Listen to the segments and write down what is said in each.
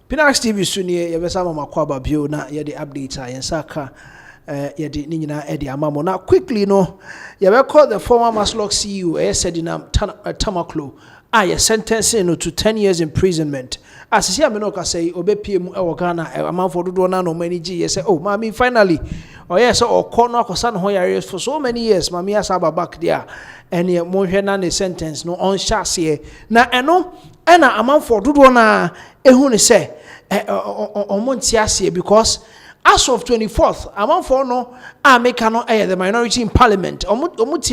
Pinax TV Sunie, Yavesama Makwaba Bio, na Yadi updates, and Saka, Yadi Nina Eddie Amamo. Now, quickly, no, you call the former Maslock CEO, Sedinam Tamaklo, sentencing to 10 years imprisonment. As I see, Amenoka say, Obe PM Ghana, a man for Dudona, no many G. Say, oh, Mammy, finally, oh, yes, or corner or San Hoyarius for so many years, Mammy Asaba back there, and your Mohenane sentence, no on chassis. Now, I know, and a man for Dudona, ehune say, because as of 24th, among for no, I make the minority in parliament, because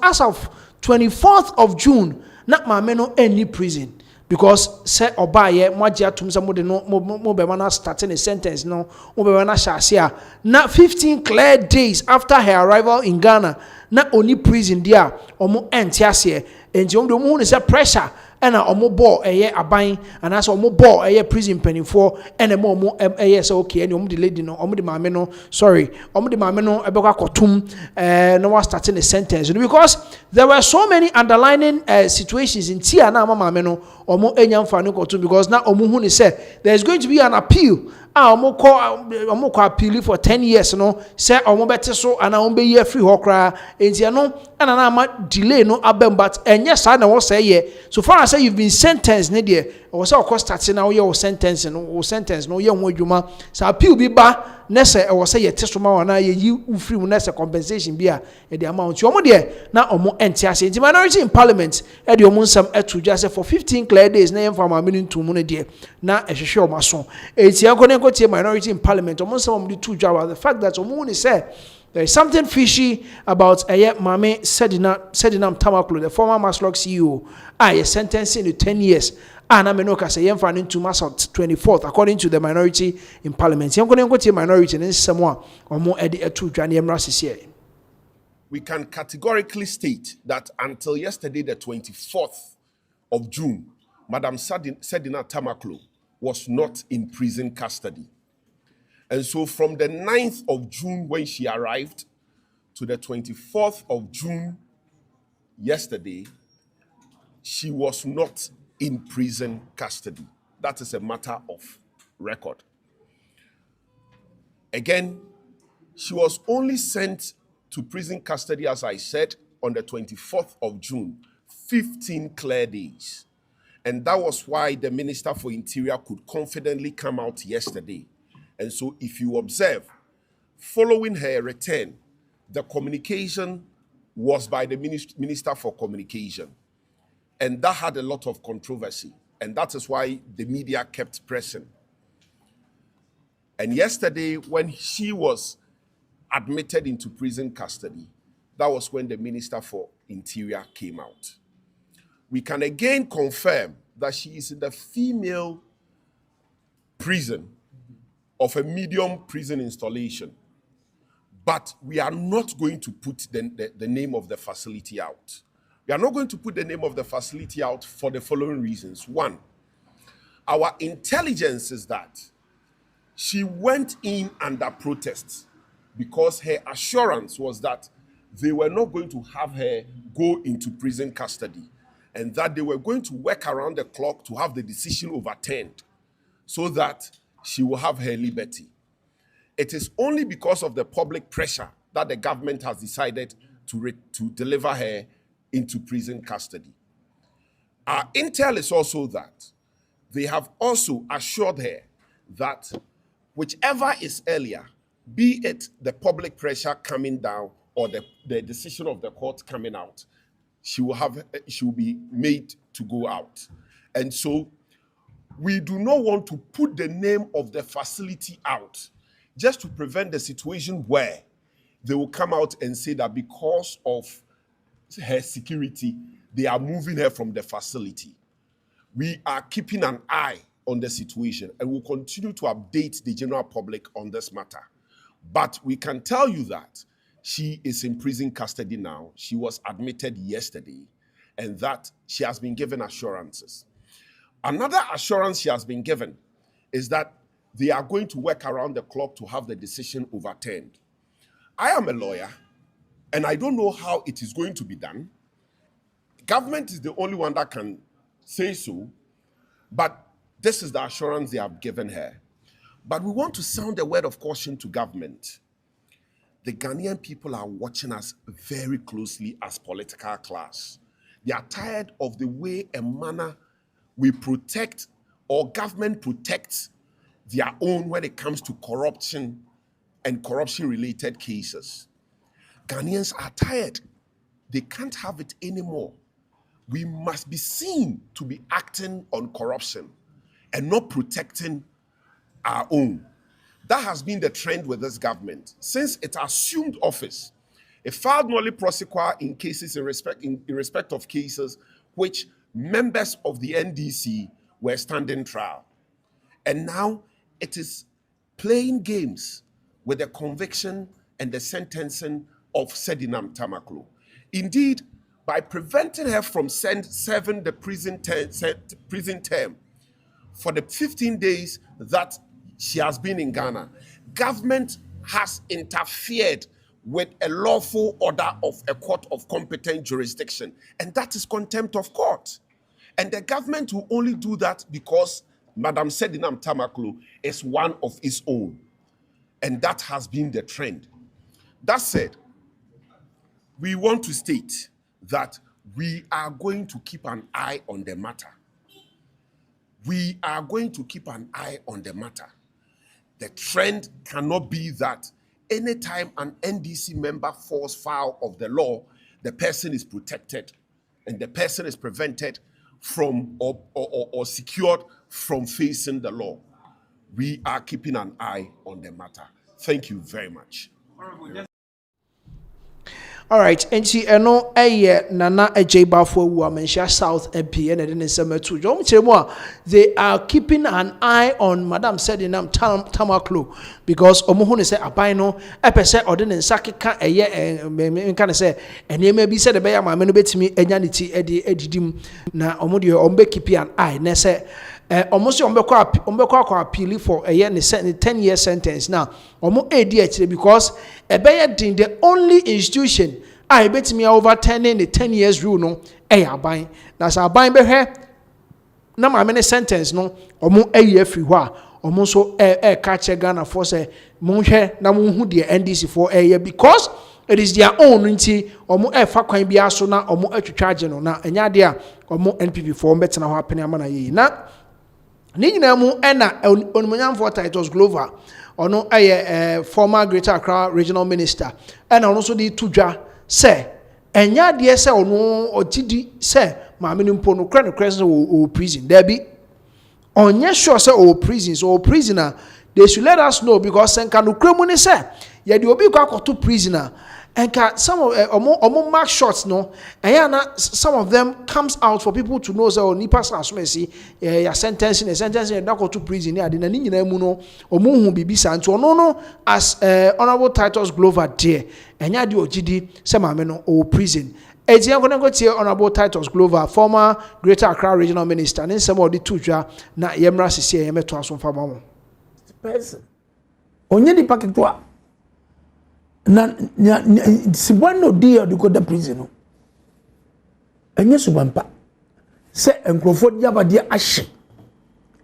as of 24th of June, not my meno any prison. Because say obaye mwajia tumsa mode no mo starting a sentence no mo be wana shasia na 15 clear days after her arrival in Ghana na only prison there omo entiase enti omo hu ne say pressure ena omo ball eye aban and as omo ball eye prison penifo ena omo eye say okay eni omo the lady no omo the mame no sorry omo the mame no ebekwa kotum no was starting a sentence because there were so many underlining situations in tia na mame no omo enya mfa no kotum because na omo hu ne say there is going to be an appeal omo ko appeal for 10 years no say omo bete so and omo be year free hokra enti no ana na ma delay no abem but enye sa na wo say ye so far as say you've been sentenced ne there or say of starting now your sentence no sentence no ye ho adwuma so appeal bi ba ne say e wo say ye tesoma wana ye yi free mu ne say compensation bi a e the amount omo there na omo entiase enti minority in parliament e de omo nsam etu just for 15 clear days na ye mfa ma mini ntumu ne there na ehwehwe omo so enti anko minority in parliament omo nsam omo de tu jwa the fact that omo ni say there is something fishy about Mame Sedinam Tamaklo, the former Maslock CEO. Sentencing to 10 years. And I know say yemfa into March 24th, according to the minority in parliament. Minority and someone or more we can categorically state that until yesterday, the 24th of June, Madam Sedina Tamaklo was not in prison custody. And so from the 9th of June when she arrived to the 24th of June yesterday, she was not in prison custody. That is a matter of record. Again, she was only sent to prison custody, as I said, on the 24th of June, 15 clear days. And that was why the Minister for Interior could confidently come out yesterday. And so if you observe, following her return, the communication was by the Minister for Communication. And that had a lot of controversy. And that is why the media kept pressing. And yesterday, when she was admitted into prison custody, that was when the Minister for Interior came out. We can again confirm that she is in the female prison of a medium prison installation. But we are not going to put the name of the facility out. We are not going to put the name of the facility out for the following reasons. One, our intelligence is that she went in under protest because her assurance was that they were not going to have her go into prison custody and that they were going to work around the clock to have the decision overturned so that she will have her liberty. It is only because of the public pressure that the government has decided to deliver her into prison custody. Our intel is also that they have also assured her that whichever is earlier, be it the public pressure coming down or the decision of the court coming out, she will be made to go out. And so we do not want to put the name of the facility out just to prevent the situation where they will come out and say that because of her security, they are moving her from the facility. We are keeping an eye on the situation and will continue to update the general public on this matter. But we can tell you that she is in prison custody now. She was admitted yesterday and that she has been given assurances. Another assurance she has been given is that they are going to work around the clock to have the decision overturned. I am a lawyer, And I don't know how it is going to be done. Government is the only one that can say so, but this is the assurance they have given her. But we want to sound a word of caution to government. The Ghanaian people are watching us very closely as political class. They are tired of the way and manner we protect, or government protects their own when it comes to corruption and corruption-related cases. Ghanaians are tired. They can't have it anymore. We must be seen to be acting on corruption and not protecting our own. That has been the trend with this government. Since it assumed office, it filed nolle prosequi in cases in respect of cases which members of the NDC were standing trial. And now it is playing games with the conviction and the sentencing of Sedinam Tamaklo. Indeed, by preventing her from serving the prison term for the 15 days that she has been in Ghana, government has interfered with a lawful order of a court of competent jurisdiction, and that is contempt of court. And the government will only do that because Madam Sedinam Tamaklo is one of its own, and that has been the trend. That said, we want to state that we are going to keep an eye on the matter. We are going to keep an eye on the matter. The trend cannot be that anytime an NDC member falls foul of the law, the person is protected and the person is prevented from or secured from facing the law. We are keeping an eye on the matter. Thank you very much. All right, and see, no, Nana Ejebafo Wamensha South MP and then Semetu. Jom Chemwa, they are keeping an eye on Madam Sedinam Tamaklo because Omohone say Abino, Epese Odin Saki can a year and can say, and you may be said a bear, my men bet me, Enyanity Edidim, na Omodio Ombe keeping an eye, Nesse. Almost Ombeko appeal for a year 10-year sentence now. Almost ADHD because a better the only institution I bet me overturning the 10 years rule no buying. That's our buying be here. Now my many sentence no almost a year free wa almost so catch a Ghana for say monhe na monhu the NDC for a year because it is their own nti almost a fa kwan bia so na almost charge no na enya dia almost NPP for better na happen amana ye na Nina mu ena onimonyamfo Titus Glover ono former Greater Accra regional minister ena ono so di tudwa se enya de se ono otidi se maame ni mpo no kra o prison there be onye sure se o prison so o prisoner they should let us know because senka no kremu ni se ye de obi kwa akoto prisoner and some of mark shots no and some of them comes out for people to know so nipa asomesi ya sentencing that to prison ya de na ni nyina mu no omo hu bibisa nto no as honorable Titus Glover there enya de ogidi se maame no o prison etia ko tie honorable Titus Glover former Greater Accra regional minister ne nsem odi tudwa na yemra sisi yemeto asomfa ma mo person onye di paketwa na sibano dia de ko da prison no enye subampa se enkrofo diabade ahye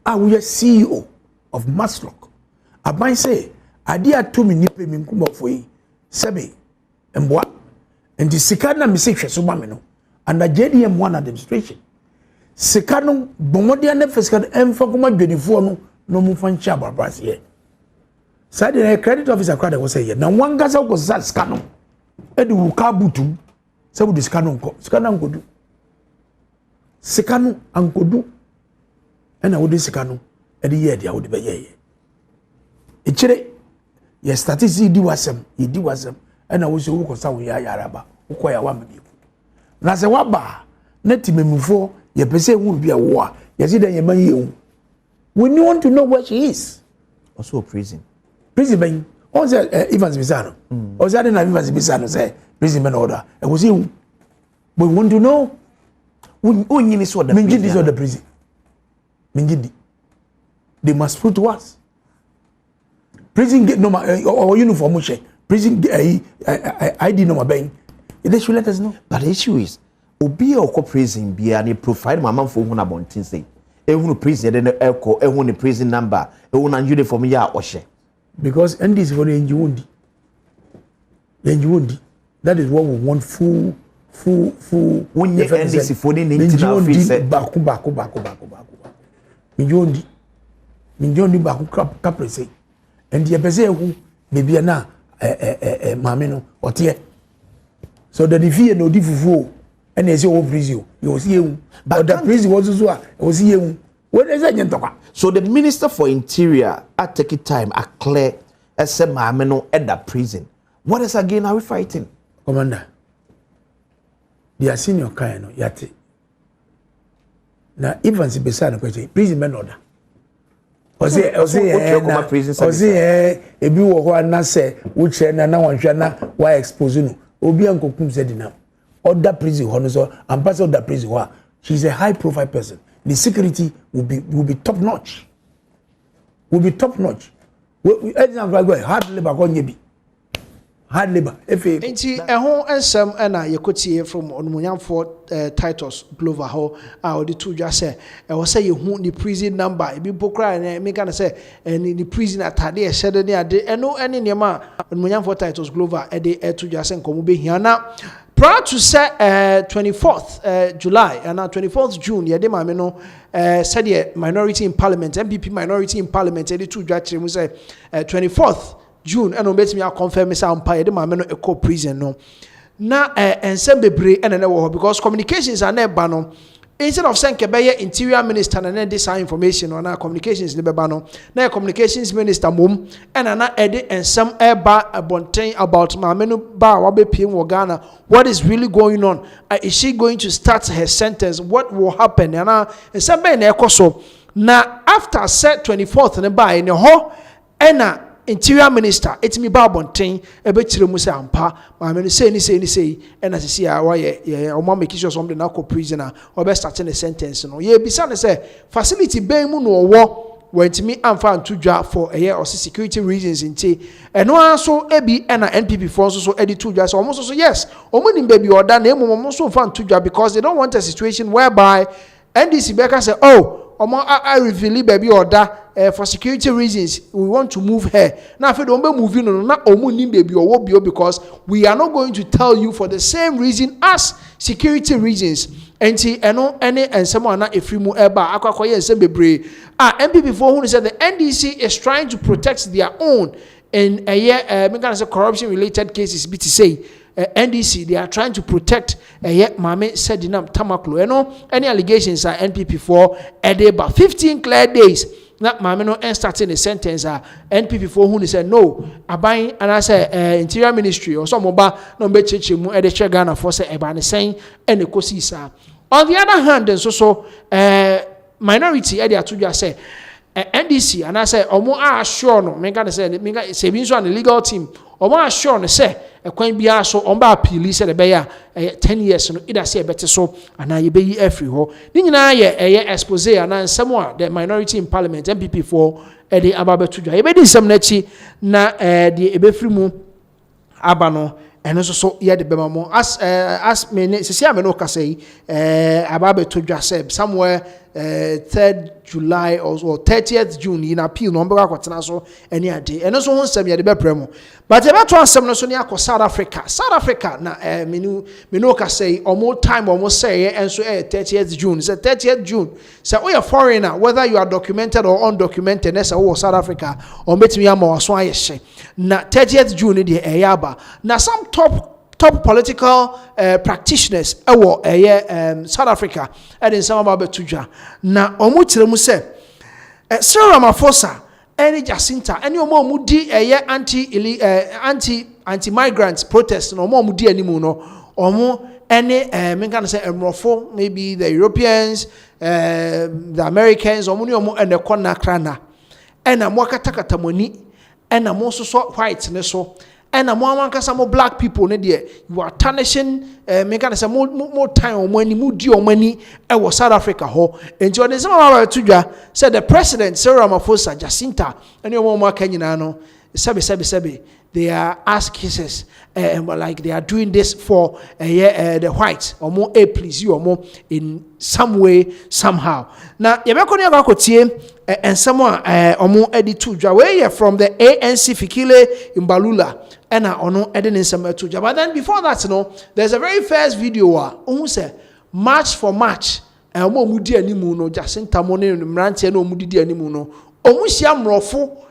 a wo CEO of Maslock aban say ade atomi nipa mi nkumofo yi sebe emboa ndi sika na me se hweso ba me no and the JDM one administration sika no bomode na fiscal emfa kuma dwenifo no mu fanchi abarabras ye Sadi na credit officer crowd was say na wangasa ko sa scanner e du ka butu se bu scanner nko scanner nkodu scanner ankodu e na wo de scanner e de ye dia wo de be ye e kire ye statistics di wasem e na wo se wo ko sa wo ya yaraba wo ko ya wa me na se waba na timemufo ye pese hu bia wo a ye se den ye man ye hu we want to know where she is also prison ben on say Evans Bisano o say na Evans Bisano say prison ben order e go see but we want to know unyi ni so the prison this the prison minjidi they must prove to us prison get no or uniform she prison ID number bang. They should let us know. But the issue is, obi or prison be and provide my man for one about say. Ehun prison then echo ehun prison number ehun uniform ya oshe. Because and this for the NGO. That is what we want full. When you end this for the internal fees. Baku. Minjondi baku kapre say. And the pese who maybe na mameno otie. So the defeat no difufu and they say oh prison you see you. But the prison was here. What is that? So the Minister for Interior at take time a clear as a mameno at that prison. What is again are we fighting? Commander, they are senior kind of yate. Now, even si beside the question, prison men order. Ozi ebi wo ho na say wo kire na wan hwa na wa expose no obi ankokum Sedinam order prison ho no so ambassador order prison ho she's a high profile person. The security will be top notch. We hard labor go nyebi. Hard labor. Enti ehon ensem na yekotie from onumunyamfo Titus Glover ho a odi to dwa say e wo say yehu ni prison number e bi pokra na me kan say ni prison atade e hyede ni ade eno ene niam onumunyamfo Titus Glover e de to dwa say nkomo be hia na prior to say 24th July and 24th June ye de ma me no said the minority in parliament NPP minority in parliament e de to dwa kire mu say 24th June and obet me a confirm say ampa de ma me no eco prison no na ensem bebre ene ne wo because communications are never no instead of saying kebeye interior minister na this information on our communications ne beba no na communications minister mom ena na ede ensem eba abonten about ma me no ba wa be piem wo Ghana. What is really going on? Is she going to start her sentence? What will happen? And ensem be na ekoso na after set 24th ne ba ne ho ena interior minister etimi ba bonten ebetire mu se ampa ma me no say ni ena sisi a wa ye o ma make sure something na ko prisoner o be start the sentence no ye bisa ne say facility ben mu no wo wentimi amfa ntudwa for security reasons nti eno aso ebi ena NPP for so edi tudwa so almost so yes omo nim baby order na emu so mfa ntudwa because they don't want a situation whereby NDC Beka say oh I reveal baby order for security reasons we want to move her now if don't be moving no na omu nim baby or bio because we are not going to tell you for the same reason as security reasons enti eno ene ensemo na efrimu eba akwakoye ensem bebre MPP for who said the NDC is trying to protect their own in a year me can say corruption related cases be to say NDC they are trying to protect Mame Sedinam Tamaklo any allegations are NPP for about 15 clear days na Mame no starting the sentence NPP for who said no aban and I say interior ministry or some oba no be cheche mu e de Ghana for say eba ne sen ene kosi sa on the other hand so minority e de atudwa say NDC and I say omo assure no me can say me say bi so an legal team omo assure no say ekwan bia so omba appeal say the beya 10 years no ida say bete so ana ye beyi every ho ni nyina ye expose ana nsem a the minority in parliament MPP for e de ababetu dwa ye be di nsem na chi na de ebefri mu aba no eno so ye de bema mo as me se me no ka say ababetu dwa say somewhere 3rd July or 30th June in appeal no mbeka kwatena so eni ade eno so honsem ye de bepremo but e beto ansem no so ne akọ South Africa na menu ka say almost time almost say enso 30th June say 30th June say we are foreigner whether you are documented or undocumented na say South Africa o metimi ama waso ayehye na 30th June de eyaba na some top political practitioners South Africa and some about Betudja na omutire mu se Cyril Ramaphosa any Jacinta any omo mudi anti migrants protest no omo mudi animu no omo any me can say emrofo maybe the Europeans the Americans omo ni omo ene kona krana ena mo katakata moni ena mo so white ne so and some black people you are tarnishing me can say more time or money or money was South Africa ho and Jordan said the president Cyril Ramaphosa Jacinta and your mama Kenyana no sebe they are ass kissers, like they are doing this for the whites, or more a please you or more in some way, somehow. Now, and someone or more edit to Jaway from the ANC Fikile in Balula, and I ono edit in some to But then before that, there's a very first video who said, March for March, and more mudi animuno, Jacinta Mone, Mrantia no mudi animuno, Omusiam Rofo.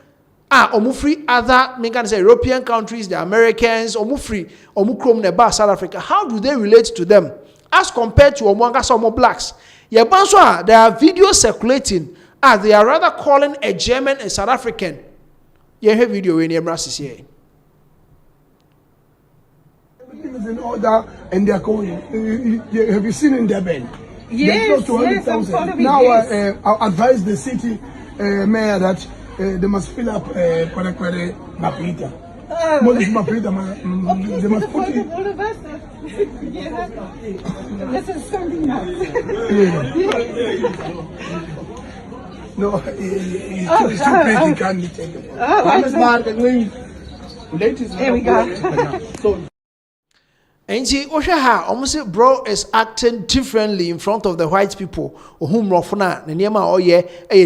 Free other, me can say European countries, the Americans, free, Omukrom Neba, South Africa. How do they relate to them as compared to Omo blacks? Yeah, Banswa, there are videos circulating. They are rather calling a German and South African. Yeah, have video in Embrace here. Everything is in order, and they are going. Have you seen in their bed? Yes, yes, I'm following. Now, I advise the city mayor that. They must fill up Kware Mapita. They must put it. All of us. This is something else. No, it's too big, you can't take it. There we go. And see, Oshaha, almost bro is acting differently in front of the white people, or whom Rofuna, Nema, oh yeah,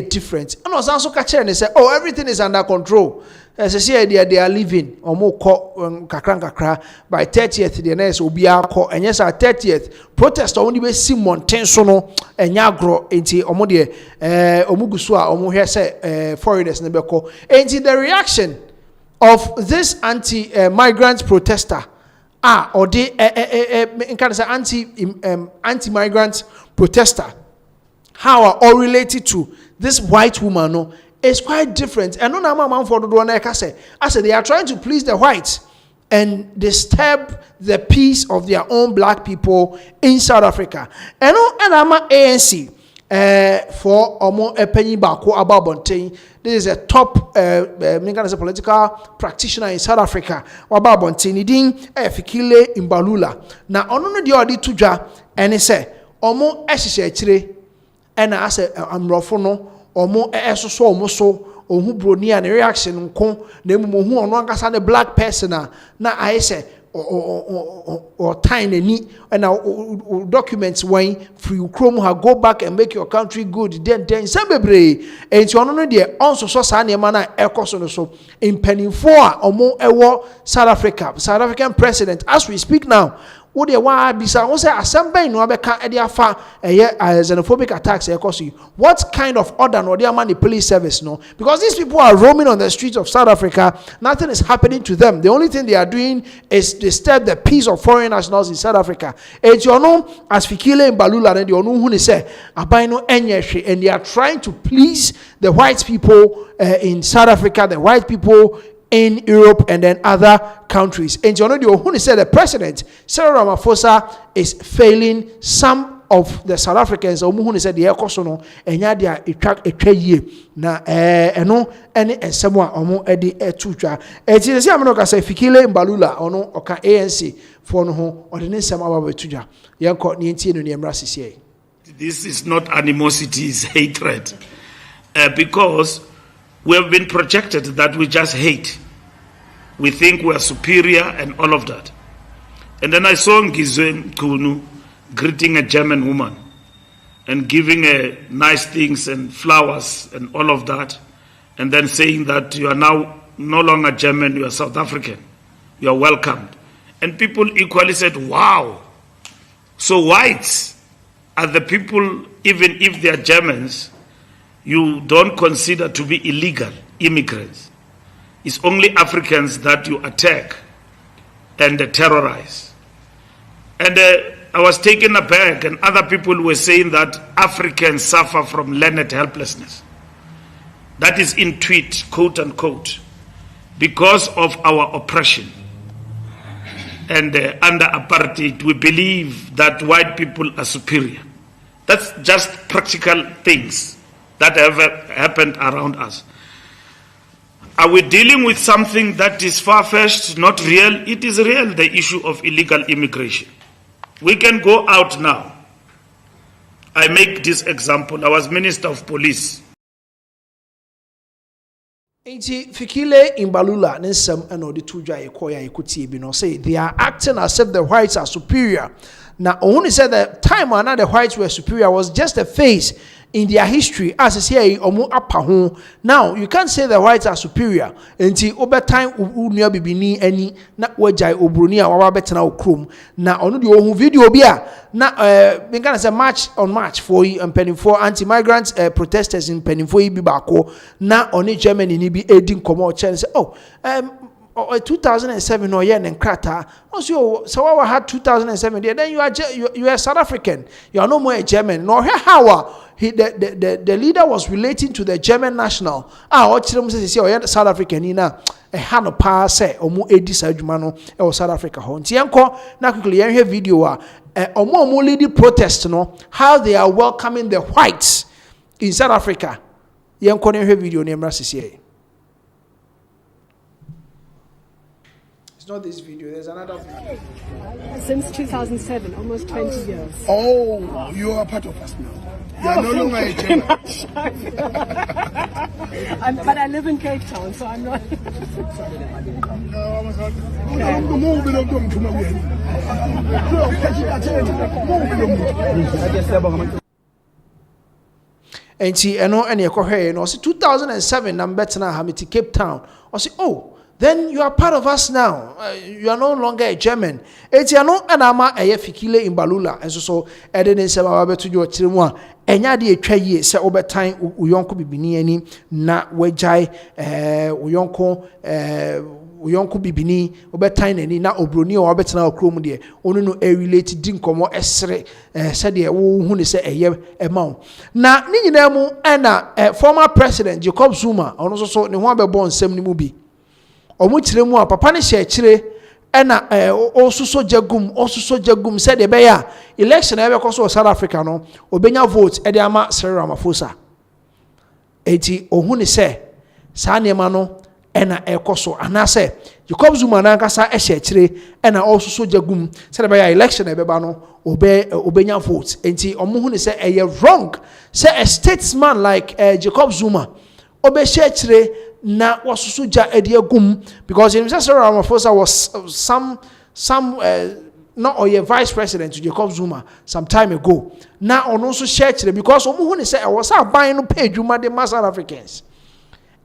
different. And was also catching and say, oh, everything is under control. As I say, they are living, or more kakra by 30th, the next will be our call, and yes, our 30th protest only be Simon Tensono and Yagro, ain't Omodie, Omugusua, Omuhe say, foreigners, Nebeko. Ain't the reaction of this anti-migrant protester? Or the anti-migrant protester, how are all related to this white woman? No, it's quite different. And no, man for the one I said they are trying to please the whites and disturb the peace of their own black people in South Africa. And no, and I'm ANC. For Omo Epenyi Bako Ababonte. This is a top political practitioner in South Africa. Ababonte Nidin Fikile Imbalula. Na ono di odi tuja ene se Omo esise chire ena ase amrofono Omo esoso omo so ohu broni an reaction nko na emumohu ono ankasa ne black person na ayese or tiny ni and documents when free chrome ha go back and make your country good then sembebre and you no dey also so sa na na ekoso no so in penny for omo ewo South African president as we speak now. What they want bisa won say assembly no abeka e dey afa xenophobic attacks ekoso. What kind of order no dey man the police service no, because these people are roaming on the streets of South Africa, nothing is happening to them. The only thing they are doing is disturb the peace of foreign nationals in South Africa. And you know as Fikile Mbalula and you know who say abino enyehwe, and they are trying to please the white people in South Africa, the white people in Europe and then other countries. And you know who said the president Cyril Ramaphosa is failing some of the South Africans. Who said the ekosono enya dia etwa yie na eno ene ensemwa omo edi etutwa. Eti se ameno ka say Fikile Mbalula ono oka ANC for no ho odi ne nsem aba betutwa. Yenko ne ntie no ne emra sisi. This is not animosity, it's hatred. Because we have been projected that we just hate. We think we are superior and all of that. And then I saw Ngizwe Kunu greeting a German woman and giving her nice things and flowers and all of that. And then saying that you are now no longer German, you are South African. You are welcomed. And people equally said, wow. So whites are the people, even if they are Germans, you don't consider to be illegal immigrants. It's only Africans that you attack and terrorize. And I was taken aback, and other people were saying that Africans suffer from learned helplessness. That is in tweet, quote unquote, because of our oppression. And under apartheid, we believe that white people are superior. That's just practical things that have happened around us. Are we dealing with something that is far-fetched, not real? It is real, the issue of illegal immigration. We can go out now. I make this example. I was Minister of Police. Inti Fikile Imbalula Ninsam and Odi Tuja Ekoya Ekuti Bino say they are acting as if the whites are superior. Now, only said that time when the whites were superior was just a phase in their history as I say omu apa. Now you can't say the whites are superior until over time unia bibini any na wajai obroni a wawa betena okrom na onu de ohun video bia na we can say march on march for for anti-migrant protesters in Penifo yi bi bako na oni Germany ni bi edin komo chen say 2007 or year Nkrata. Also, so I had 2007 there. Then you are South African. You are no more a German. Nor how the leader was relating to the German national. What says South African ina a hand pass say omu edi sajumano or South Africa. Hontianko na quickly hear video omo leading protest no how they are welcoming the whites in South Africa. Yanko hear video name rasisi. Not this video, there's another video. Since 2007, almost 20 years. Oh, you are part of us now. You are no longer a German. But I live in Cape Town, so I'm not. And see, I know any you know, 2007, I'm better now, I'm at Cape Town. I say, oh, then you are part of us now. You are no longer a German. It's ya no anama eye Fikile Imbalula. And so edene se babe to your chirmwa. Enya de etwa ye se obetan uyonko bibini ani na wejai uyonko bibini obetan ani na obroni o obetena okrom de onu no relate din komo esre se de wo hu ne se eye ema na ni nyina mu na former president Jacob Zuma onu so ne ho abebo nsem ni mu bi omu kire mu a papa ne hye kire ena osuso jagum said be ya election ebe koso South Africa no obenya vote e de ama Cyril Ramaphosa eti ohun ne se sa nema no ena ekoso anase Jacob Zuma na nkasa hye kire ena osuso jagum said be ya election ebe ba no obenya vote enti omu hu ne se eye wrong say a statesman like Jacob Zuma obe hye kire na wasusuja ediagum because Mr. Ramaphosa was some not or your vice president to Jacob Zuma some time ago. Now on also share because omuhuni say I was buying no pay Juma the South Africans.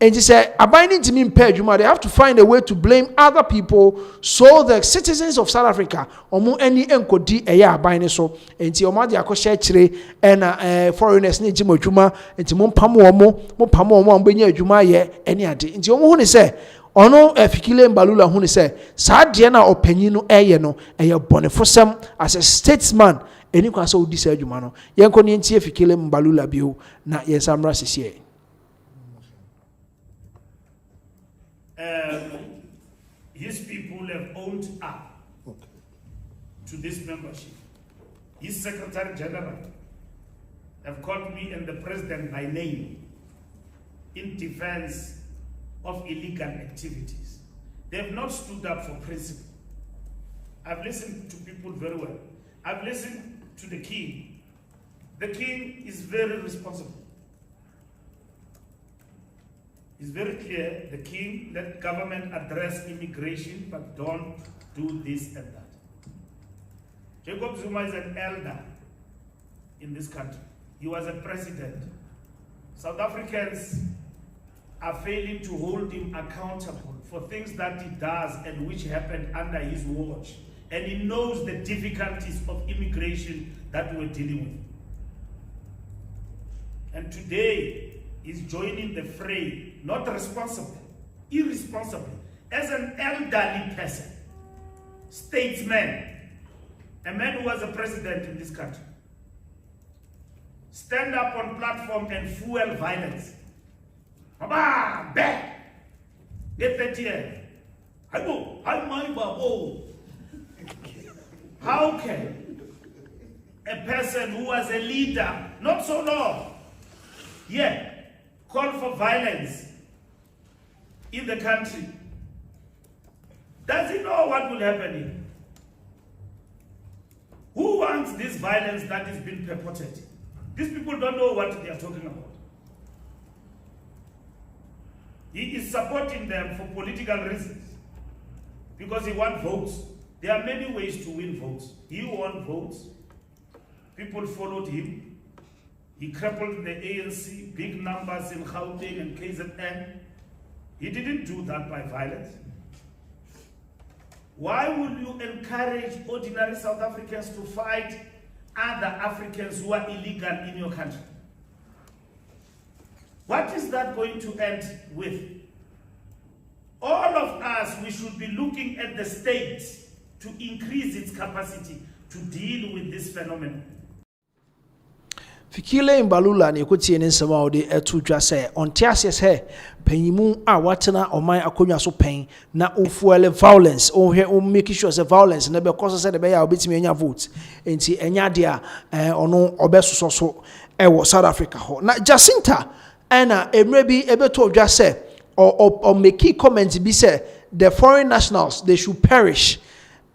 And he said, abiding to me pay Juma, they have to find a way to blame other people so the citizens of South Africa omu any enkodi eya abiding so and ti omadi akoshe chire and foreigners ni jimo Juma and ti mo pamo omo ambenya Juma ye any ade. Nti omu huni say ono Fikile Mbalula huni say saa de na opanyin no eye no eye bonefosem as a statesman eni kwa so odi sa Juma no yenko ni ntie Fikile Mbalula bio na yensamra sisi. His people have owned up to this membership. His Secretary General have called me and the President by name in defense of illegal activities. They have not stood up for principle. I've listened to people very well. I've listened to the King. The King is very responsible. It's very clear, the King, let government address immigration, but don't do this and that. Jacob Zuma is an elder in this country. He was a president. South Africans are failing to hold him accountable for things that he does and which happened under his watch. And he knows the difficulties of immigration that we're dealing with. And today, is joining the fray, not responsibly, irresponsibly, as an elderly person, statesman, a man who was a president in this country. Stand up on platform and fuel violence. Baba, back, get that here. How can a person who was a leader, not so long, yet, call for violence in the country? Does he know what will happen here? Who wants this violence that is being purported? These people don't know what they are talking about. He is supporting them for political reasons because he wants votes. There are many ways to win votes. He won votes. People followed him. He crippled the ANC, big numbers in Gauteng and KZN. He didn't do that by violence. Why would you encourage ordinary South Africans to fight other Africans who are illegal in your country? What is that going to end with? All of us, we should be looking at the state to increase its capacity to deal with this phenomenon. Fikile Mbalula ni ekutie ne nsema ode etu dwa se onte ase he panyimu a watena oman akonwa so pen na ofuele violence ohwe o make sure say violence na be cause say de be ya obetimi anya vote enti enya de a ono obesoso so ewo South Africa ho na Jacinta na emre bi ebeto dwa se or make comment bi say the foreign nationals they should perish.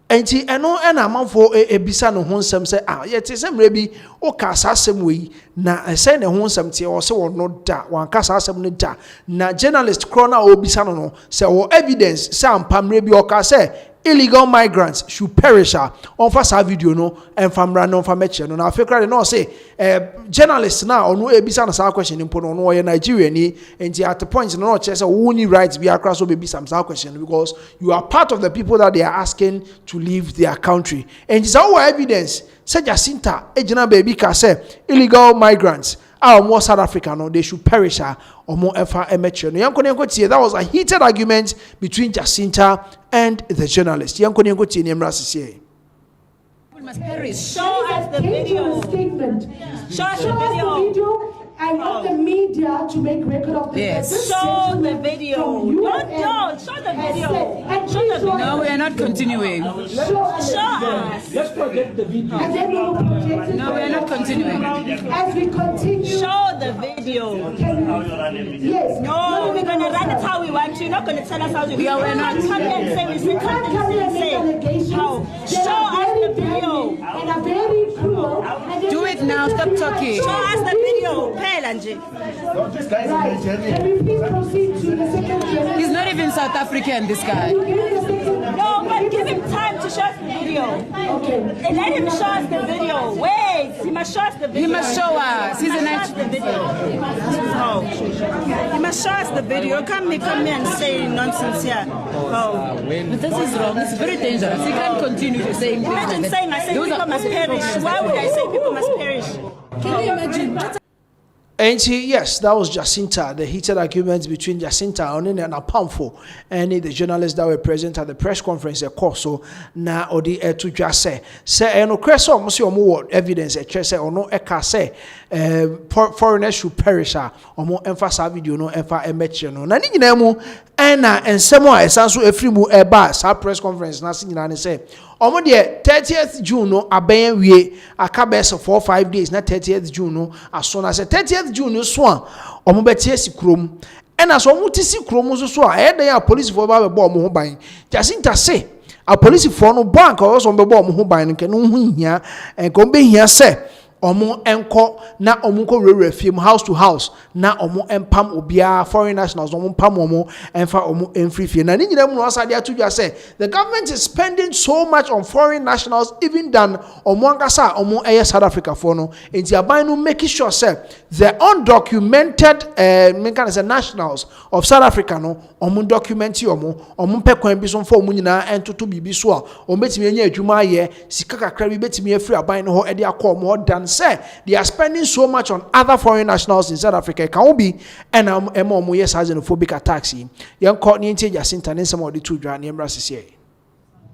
Enti eno na amanfo ebisa no ho nsem se yete se mre bi o ka asasem we na se ne ho nsem tie o se wo no da wan ka asasem no da na journalist krona obisa no no se wo evidence se ampa mre bi o ka se illegal migrants should perish on for sa video no and famra no for meche no na afekra no say journalist na onu ebisa na sa question impo no no ye Nigeria ni enti at the point no che say we need rights be across so be some question because you are part of the people that they are asking to leave their country and is our evidence say Jacinta ejina baby ka say illegal migrants more South Africa no they should perish or more ever emeche no yanko tie that was a heated argument between Jacinta and the journalist yanko tie ni emra sisi must perish. Show us the video. Show us the video. I want the media to make record of this. Yes. Show the video. Don't. Show the video. Show the video. No, we are not continuing. Show us. Let's project the video. And then we will project it. No, we are not continuing. As we continue. Show the video. Yes. No, we're going to run it how we want to. You're not going to tell us how to. We are not. You can't come here and say we You can't come here and make allegations. Show us the video. And are very cruel. Do it now. Stop talking. Show us the video. Right. Can we please proceed to the second journalist? He's not even South African, this guy. No, but give him time to show us the video. Okay. And let him show us the video. Wait, he must show us the video. He must show us. He's an the video. Oh. He must show us the video. Come here and say nonsense here. Oh. But this is wrong. It's very dangerous. He can't continue to say. Imagine saying I say people must perish. Why would I say people must perish? Can you imagine? And yes, that was Jacinta, the heated arguments between Jacinta and Apamfo and the journalists that were present at the press conference. Of course, so now Odi to just say, no question, almost more evidence, or no eka say, foreigners should perish, or more emphasize video, no emphasis, no. Nani nemu, and some more, esansu efrimu eba, sa press conference, nothing in say. Omo de 30th June no aben wie akabes for 5 days na 30th June no aso na say 30th June no so a omo betie sikrom ena so omo ti sikrom so a e dan a police for ba be bo omo ho ban Jacinta say a police for no bank o so be bo omo ho ban nke no hu hia enko be hia say omo enko na omo ko rewre fiem house to house na omo empam obia foreign nationals omo pam omo enfa omo enfri fie na ni nyina mu no asade atudwa say the government is spending so much on foreign nationals even than omo angasa omo South Africa for no enti aban no make sure say the undocumented nationals of South Africa no omo document omo pekwan bi so for omo nyina entoto bibi so a omo betimi anya adwuma ye sika kakra bi betimi afri aban no ho e de akọ omo dan say they are spending so much on other foreign nationals in South Africa. Can be and yes xenophobic attacks. Young caught Jacinta and some of the two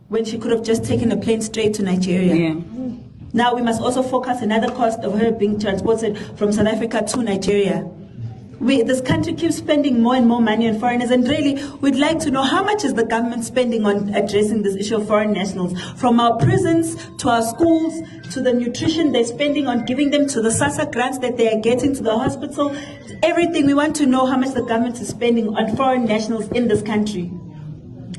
when she could have just taken a plane straight to Nigeria. Yeah. Now we must also focus another cost of her being transported from South Africa to Nigeria. This country keeps spending more and more money on foreigners, and really, we'd like to know how much is the government spending on addressing this issue of foreign nationals, from our prisons to our schools to the nutrition they're spending on giving them, to the SASA grants that they are getting, to the hospital, everything. We want to know how much the government is spending on foreign nationals in this country.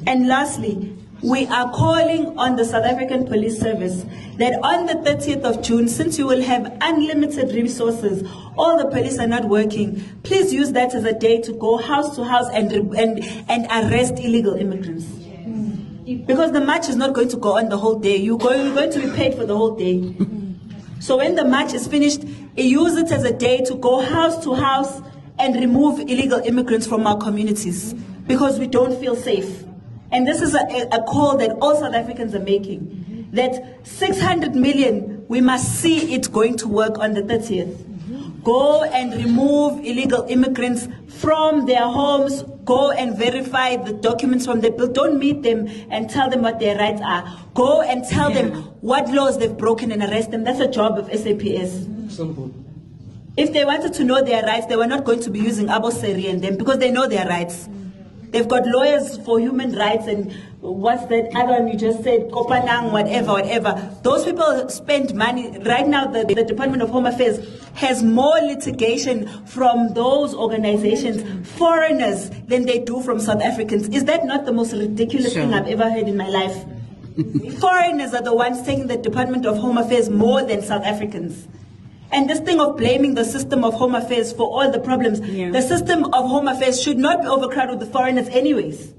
And lastly, We are calling on the South African Police Service that on the 30th of June, since you will have unlimited resources, all the police are not working, please use that as a day to go house to house and arrest illegal immigrants. Because the march is not going to go on the whole day. You're going to be paid for the whole day. So when the march is finished, use it as a day to go house to house and remove illegal immigrants from our communities, because we don't feel safe. And this is a call that all South Africans are making, that 600 million, we must see it going to work on the 30th. Go and remove illegal immigrants from their homes. Go and verify the documents from the bill. Don't meet them and tell them what their rights are. Go and tell them what laws they've broken and arrest them. That's a job of SAPS. Simple. If they wanted to know their rights, they were not going to be using Aboseri and them, because they know their rights. They've got lawyers for human rights and what's that other one you just said, Kopanang, whatever. Those people spend money. Right now, the Department of Home Affairs has more litigation from those organizations, foreigners, than they do from South Africans. Is that not the most ridiculous thing I've ever heard in my life? Foreigners are the ones taking the Department of Home Affairs more than South Africans. And this thing of blaming the system of Home Affairs for all the problems, the system of Home Affairs should not be overcrowded with foreigners anyways.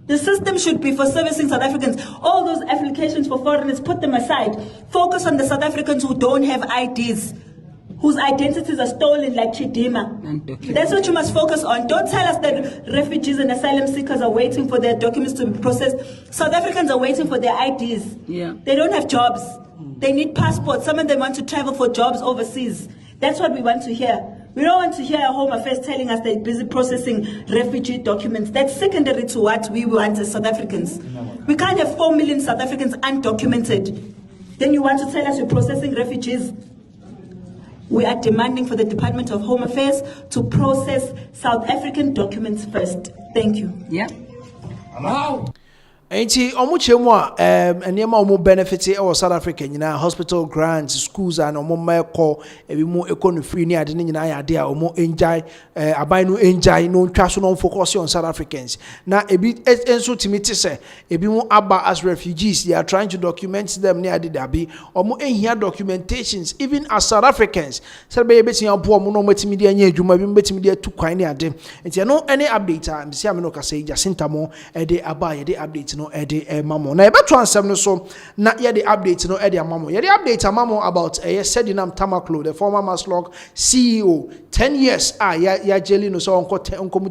The system should be for servicing South Africans. All those applications for foreigners, put them aside. Focus on the South Africans who don't have IDs, whose identities are stolen like Chidima. That's what you must focus on. Don't tell us that refugees and asylum seekers are waiting for their documents to be processed. South Africans are waiting for their IDs. They don't have jobs. They need passports. Some of them want to travel for jobs overseas. That's what we want to hear. We don't want to hear Home Affairs telling us they're busy processing refugee documents. That's secondary to what we want as South Africans. We can't have 4 million South Africans undocumented. Then you want to tell us you're processing refugees? We are demanding for the Department of Home Affairs to process South African documents first. Thank you. Enti omo chemu a enema omo benefit e South Africa nyina hospital grants schools and omo meko ebi mu economy free ni ade nyina ya ade a omo enjoy aban no enjoy no ntwa so no focus on South Africans na ebi enso timiti se ebi mu aba as refugees. They are trying to document them ni ade dabi omo ehia documentations even as South Africans se be betin abo omo no matimi de anya adwuma bi betimi de atu kwan ni ade enti no any update a msi ameno ka say jasintamo e de aba ye de update no ede mamo na ebeto ansem no so na ye the update no ede mamo ye the update mamo about Sedinam Tamaklo, the former Maslog CEO. 10 years ya jeli no so onko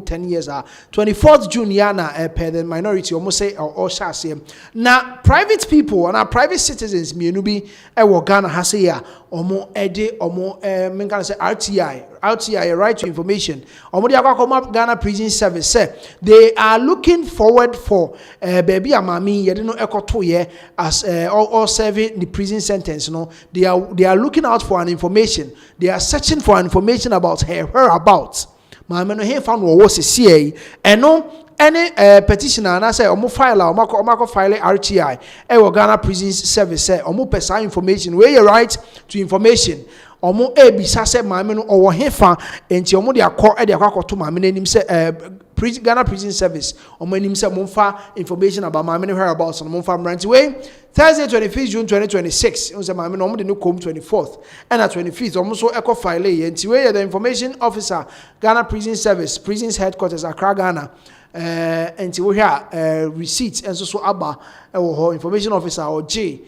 10 years 24th June ya na per the minority almost say or shase na private people and our private citizens mienu bi wo Ghana ha say ya omo ede omo men can say RTI, right to information. Omo dia akoma Ghana Prison Service say they are looking forward for baby amami ye no ekoto ye as all serving the prison sentence. No, they are looking out for an information. They are searching for information about her whereabouts. Mahama no he found what was see and no any petitioner and I say omo file omo file RTI Ghana Prison Service say omo pesa information where you right to information. Omo ebisa se maame no owo hefa enti omo de akọ to maame nanim se Ghana Prison Service omo anim se momfa information about maame no whereabouts no momfa branch way Thursday 25th June 2026 on se maame no omo de no come 24th and at 25th omo so echo file enti we the information officer Ghana Prison Service prisons headquarters Accra Ghana enti we here receipt and so aba information officer or J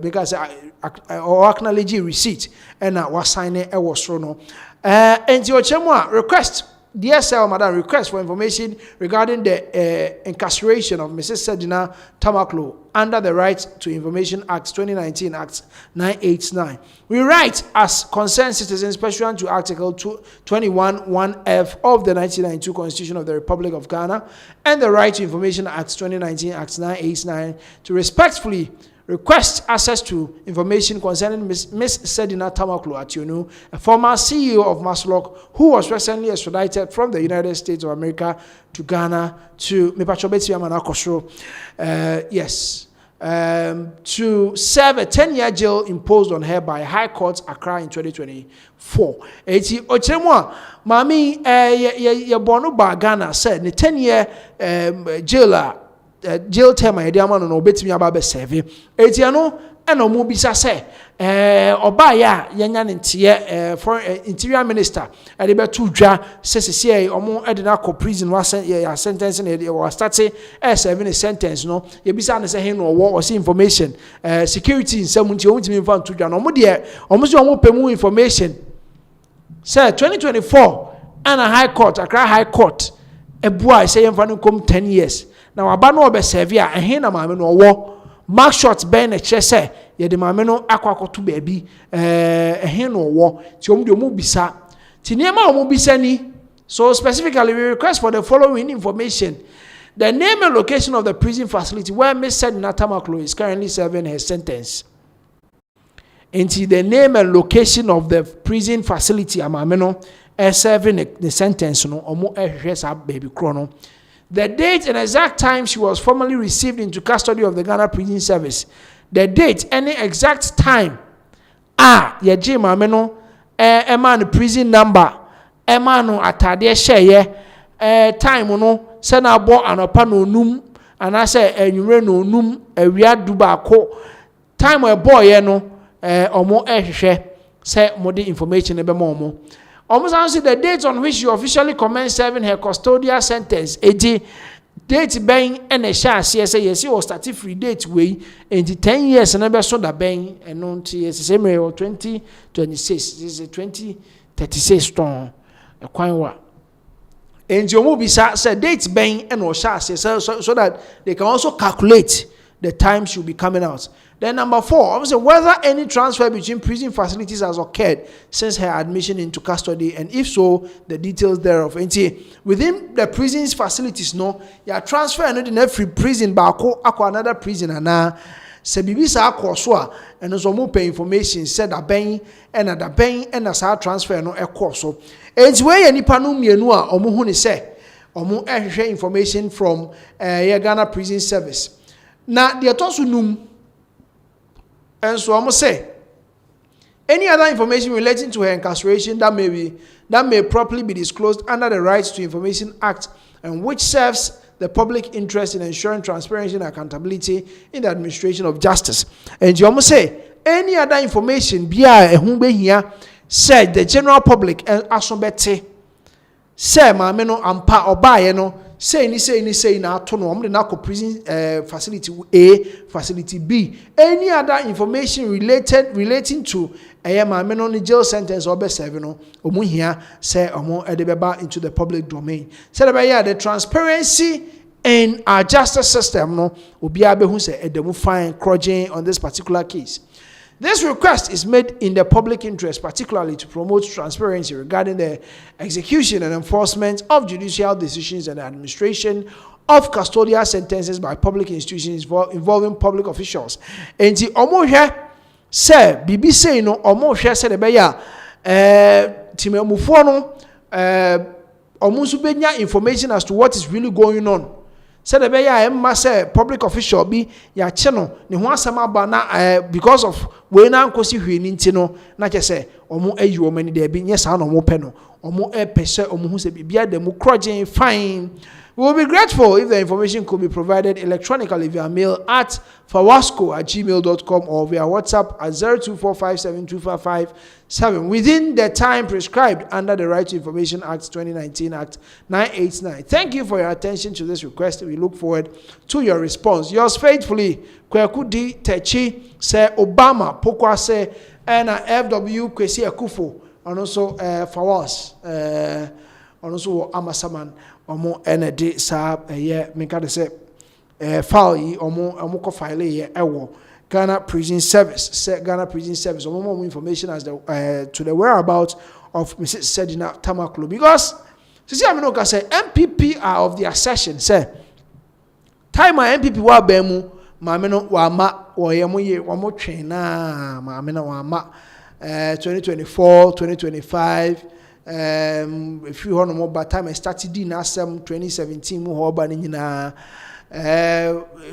because or acknowledge receipt and was sign it was no and your chemo request dear sir madam request for information regarding the incarceration of Mrs. Sedina Tamaklo under the Right to Information Act 2019 Act 989. We write as concerned citizens pursuant to Article 21(1)(f) of the 1992 Constitution of the Republic of Ghana and the Right to Information Act 2019 Act 989 to respectfully request access to information concerning Miss Sedina Tamaklo Ationu, a former CEO of Maslog, who was recently extradited from the United States of America to Ghana to to serve a 10-year jail imposed on her by High Court Accra in 2024. Eti ochemwa mami ye bono ba Ghana said the 10-year jailer jail term a yɛde ama no no obetimi aba be serve etia no ɛna ɔmo bisa sɛ ɔbaa ya yɛnya ne nteɛ foreign interior minister ɛde bɛto dwa sɛ sisi ɔmo ɛde na kɔ prison wa sentence na yɛde wa start serving a sentence no yɛbisa ne sɛ he no ɔwɔ ɔsi information security nsɛm nti ɔmo timi mfa nto dwa no ɔmo deɛ ɔmo so ɔmo pɛ mu information sɛ 2024 ana high court Accra high court ebua sɛ yɛmfa no kom 10 years na waba no ɔbɛ serve a he na maame no ɔwɔ mark shot ben na kyerɛ sɛ yɛde maame no akwakoto baabi he no ɔwɔ ti ɔmo de ɔmo bisa ti niema ɔmo bisa ni so specifically we request for the following information: the name and location of the prison facility where Miss Sedinam Tamakloe is currently serving her sentence. Into the name and location of the prison facility maame no serving the sentence no ɔmo sa baby chrono. The date and exact time she was formally received into custody of the Ghana Prison Service. The date, any exact time. Yeji maame no ema no prison number. Ema no atade sheye. Time no se na bo anopa no num anase enwure no num awia dubaako. Time e boy ye no omo ehwehwe se modi information ebe ma omo. Almost answer the date on which she officially commenced serving her custodial sentence. Eti date bang and a chance yes yes or started free date way into 10 years and never saw the bang and on to yes same way or 2026 this is a 2036 stone a coin wa. And your movie said date bang and or chance yes so that they can also calculate the time she'll be coming out. Then number 4, obviously whether any transfer between prison facilities has occurred since her admission into custody, and if so, the details thereof. And within the prison's facilities, no, you are transferring in every prison back to another prison, and now se bibi sa akoswa and so more pay information said a bang and a bang and a sa transfer no ekoso. And where any panu mienu a omo hu ni se omo ehwe information from Ghana Prison Service. Now the atosu num. And so I'm say any other information relating to her incarceration that may properly be disclosed under the Rights to Information Act and which serves the public interest in ensuring transparency and accountability in the administration of justice. And you almost say any other information here said the general public and asomete say maame no ampa obaye no say na to no omde na ko prison facility A, facility B. Any other information relating to maame no jail sentence or be serve no omu hia say omo edebeba into the public domain. Say the transparency in our justice system no obi abehu say edemu fine crudging on this particular case. This request is made in the public interest, particularly to promote transparency regarding the execution and enforcement of judicial decisions and administration of custodial sentences by public institutions involving public officials. And the omo here say BBC no omo here say the beya timemufo no omo so benya information as to what is really going on. Said the beya emma say public official be ya cheno ne ho asama ba na because of we na nkosi hwini nti no na che say omo ayi omo ni de bi nye sa na omo pe no omo pese omo hu se bibia de mu crudging fine. We will be grateful if the information could be provided electronically via mail at fawasco@gmail.com or via WhatsApp at 0245725557 within the time prescribed under the Right to Information Act 2019 Act 989. Thank you for your attention to this request. We look forward to your response. Yours faithfully, Kweku D. Techi, say Obama, Pokwa say, and FW Kwesi Akufo, and also Fawas, and also Amasaman. Omo ND sa meka de se file yi omo ko file ye ewo Ghana Prison Service. Ghana Prison Service omo more information as the to the whereabouts of Mrs. Sedina Tamaklo, because sisi amino ka say NPP are of the accession say time NPP wa ba mu maame no wa ma wo ye mo ye wo mo twen na maame no wa ma 2024 2025 if you want more by time I started in Assam 2017 mu ho ba ni nyina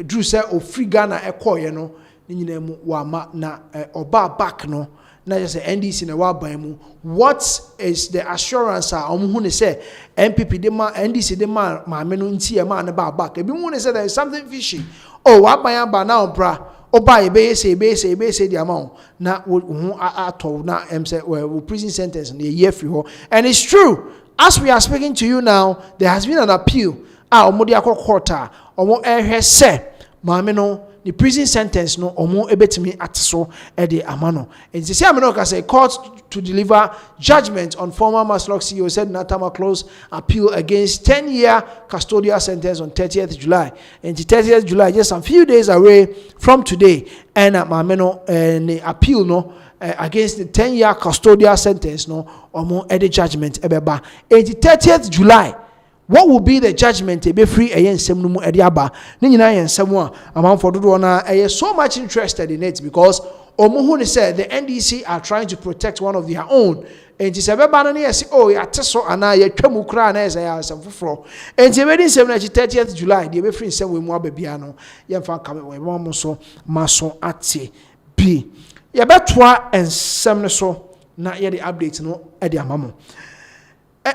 drew say o free Ghana ekoye no ni nyina mu wa ma na oba back no na just say NDC na wa ban mu. What is the assurance who say NPP de ma NDC de ma maame no nti e ma ne ba back. Ebi mu ne say there is something fishy. Oh, wa ban aba na obra. Oba ebe say the amount na who ato na say prison sentence na year free ho. And it's true. As we are speaking to you now, there has been an appeal. Omo de akọ court omo ehwe say maame no the prison sentence no omo ebetimi ateso e de amano. And say amano ka say court to deliver judgment on former Maslok CEO Sedinam Tamakloe's appeal against 10-year custodial sentence on 30th July. And the 30th July, just a few days away from today, and mameno the appeal no against the 10-year custodial sentence no omo ede judgment ebeba. And the 30th July, what will be the judgment? Ebe free ayen nsem no mu ede aba. Ni nyina yen nsem a amanfo dodo na so much interested in it because Omuhuni said the NDC are trying to protect one of their own. And he said, oh, ya teso ana ye twemu kra na esa ya asem foforo. And he wedding 30th July, the be free nsem we mu ababia no. Ye mfa kame we mo so maso ate bi. Ye betwa ensem ne so na ye the update no e de amamo.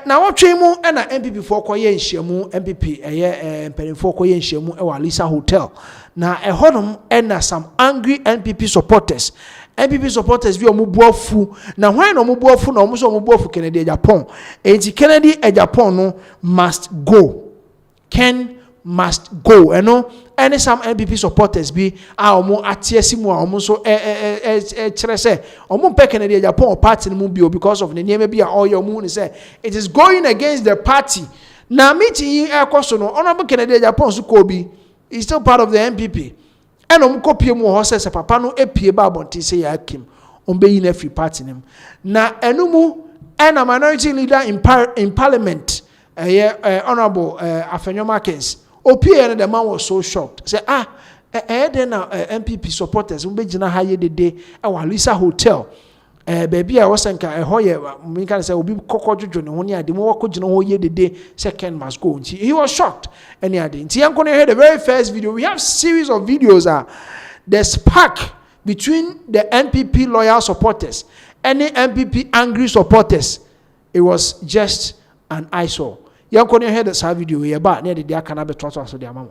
Na wotwe mu na NPP for koye nhyiamu NPP mpanimfo koye nhyiamu e wa Alisa Hotel na ehonum na some angry NPP supporters bi omubuafu na hwan na omubuafu na omuso omubuafu Kennedy Japan enti Kennedy Japan no must go. Ken must go. And some NPP supporters be omo atiesimu omo so chere say omo pe Kennedy Japan party no bio because of the name be all your moon say it is going against the party. Na meeting ekoso no honorable Kennedy Japan so ko bi is still part of the NPP. And omo kopie mu ho say papa no epie ba bonti say yakim ombe yin free party nim. Na enumu and a minority leader in parliament honorable Afenyomakins OPN, the man was so shocked. Say, then MPP supporters, we be higher the day at Alisa Hotel. Baby, I was saying, we can say, we be cockroach on one year, the more could know ye the day, second must go. He was shocked. And he had the very first video. We have series of videos. The spark between the NPP loyal supporters and the NPP angry supporters. It was just an eyesore. You can hear this video here, but near the day can have a trust of the amount.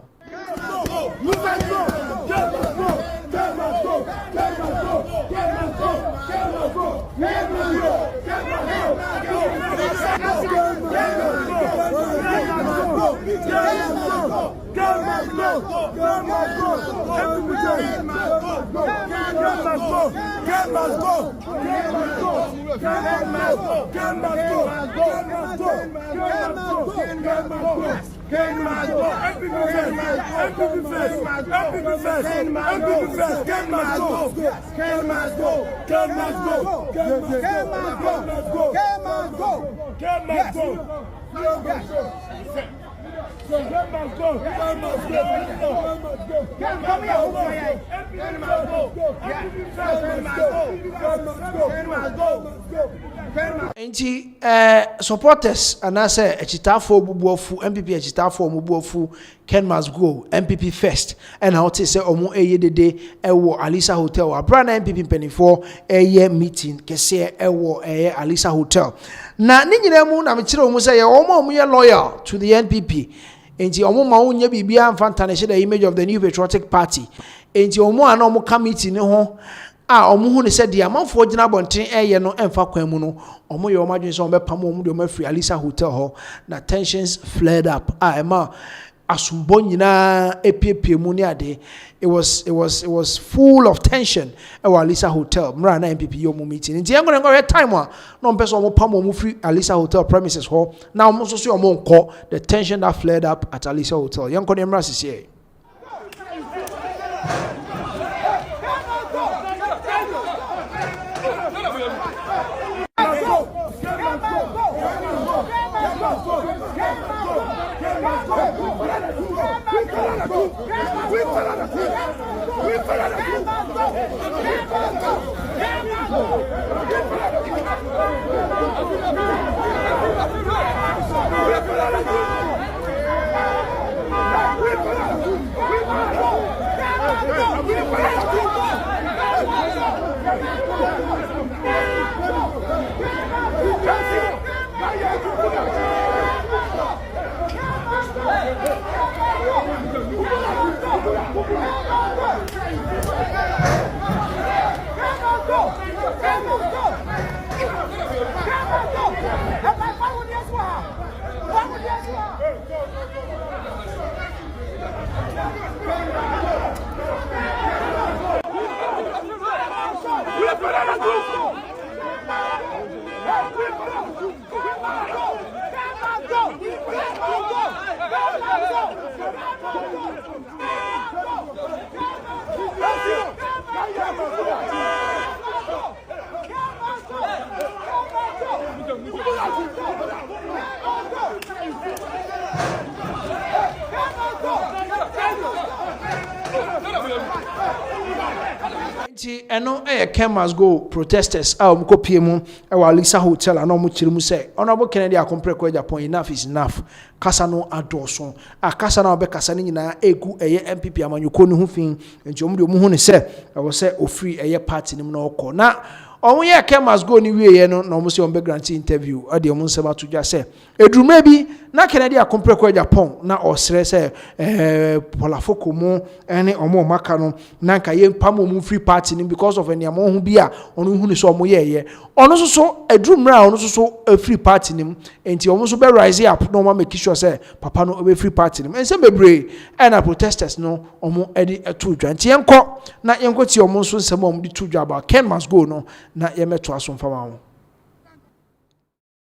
Enti supporters and I say echitafo bubuofu MPP echitafo omubuofu Ken must go MPP first and how to say omo eye dede ewo Alisa Hotel abra na MPP mpanifo eye meeting kese ewo Alisa Hotel na ni nyina mu na me kire omo say omo ye loyal to the NPP enti omo ma onye bibia mfanta na the image of the new patriotic party enti omo ana omo committee ne ho omo hu ne said the amanfo gina bonten no emfa kwan mu no omo ye omo adwen so omo pam omo de omo free Alisa Hotel ho na tensions flared up ema asumbo nyina epiepie mu ne ade it was full of tension at Alisa Hotel mra na MPP yo mu meeting nti engo ngo time a no mpeso omo pam omo free Alisa Hotel premises ho na omo so so omo nko the tension that flared up at Alisa Hotel yenko ne mra sisi Eno Ken must go protesters mko PM ewa Lisa Hotel and omo chirimu say Honorable Kennedy Akomprekwe Japan enough is enough kasa no adoso akasa na obe kasa ni nyina egu NPP amanyuko no hu fin nti omo de omo hu ne say ewo say ofree eye party nim na okọ na omo ye Ken must go ni wiye no na omo say on background interview ade omo nsema to dwa say edrume bi na Kennedy Akomprekwe Japan na osre say polafoko mu ene omo maka no na nka ye pam omo free party nim because of any amon hu bi a onu hu ne so omo ye ono so edrumra ono so free party nim enti omo so be rise up no ma make sure say papa no be free party nim ense bebre na protesters no omo edi eto dwa nti yenko na yenko ti omo so nsem omo di to dwa about Ken must go no na ye meto aso mfa ma.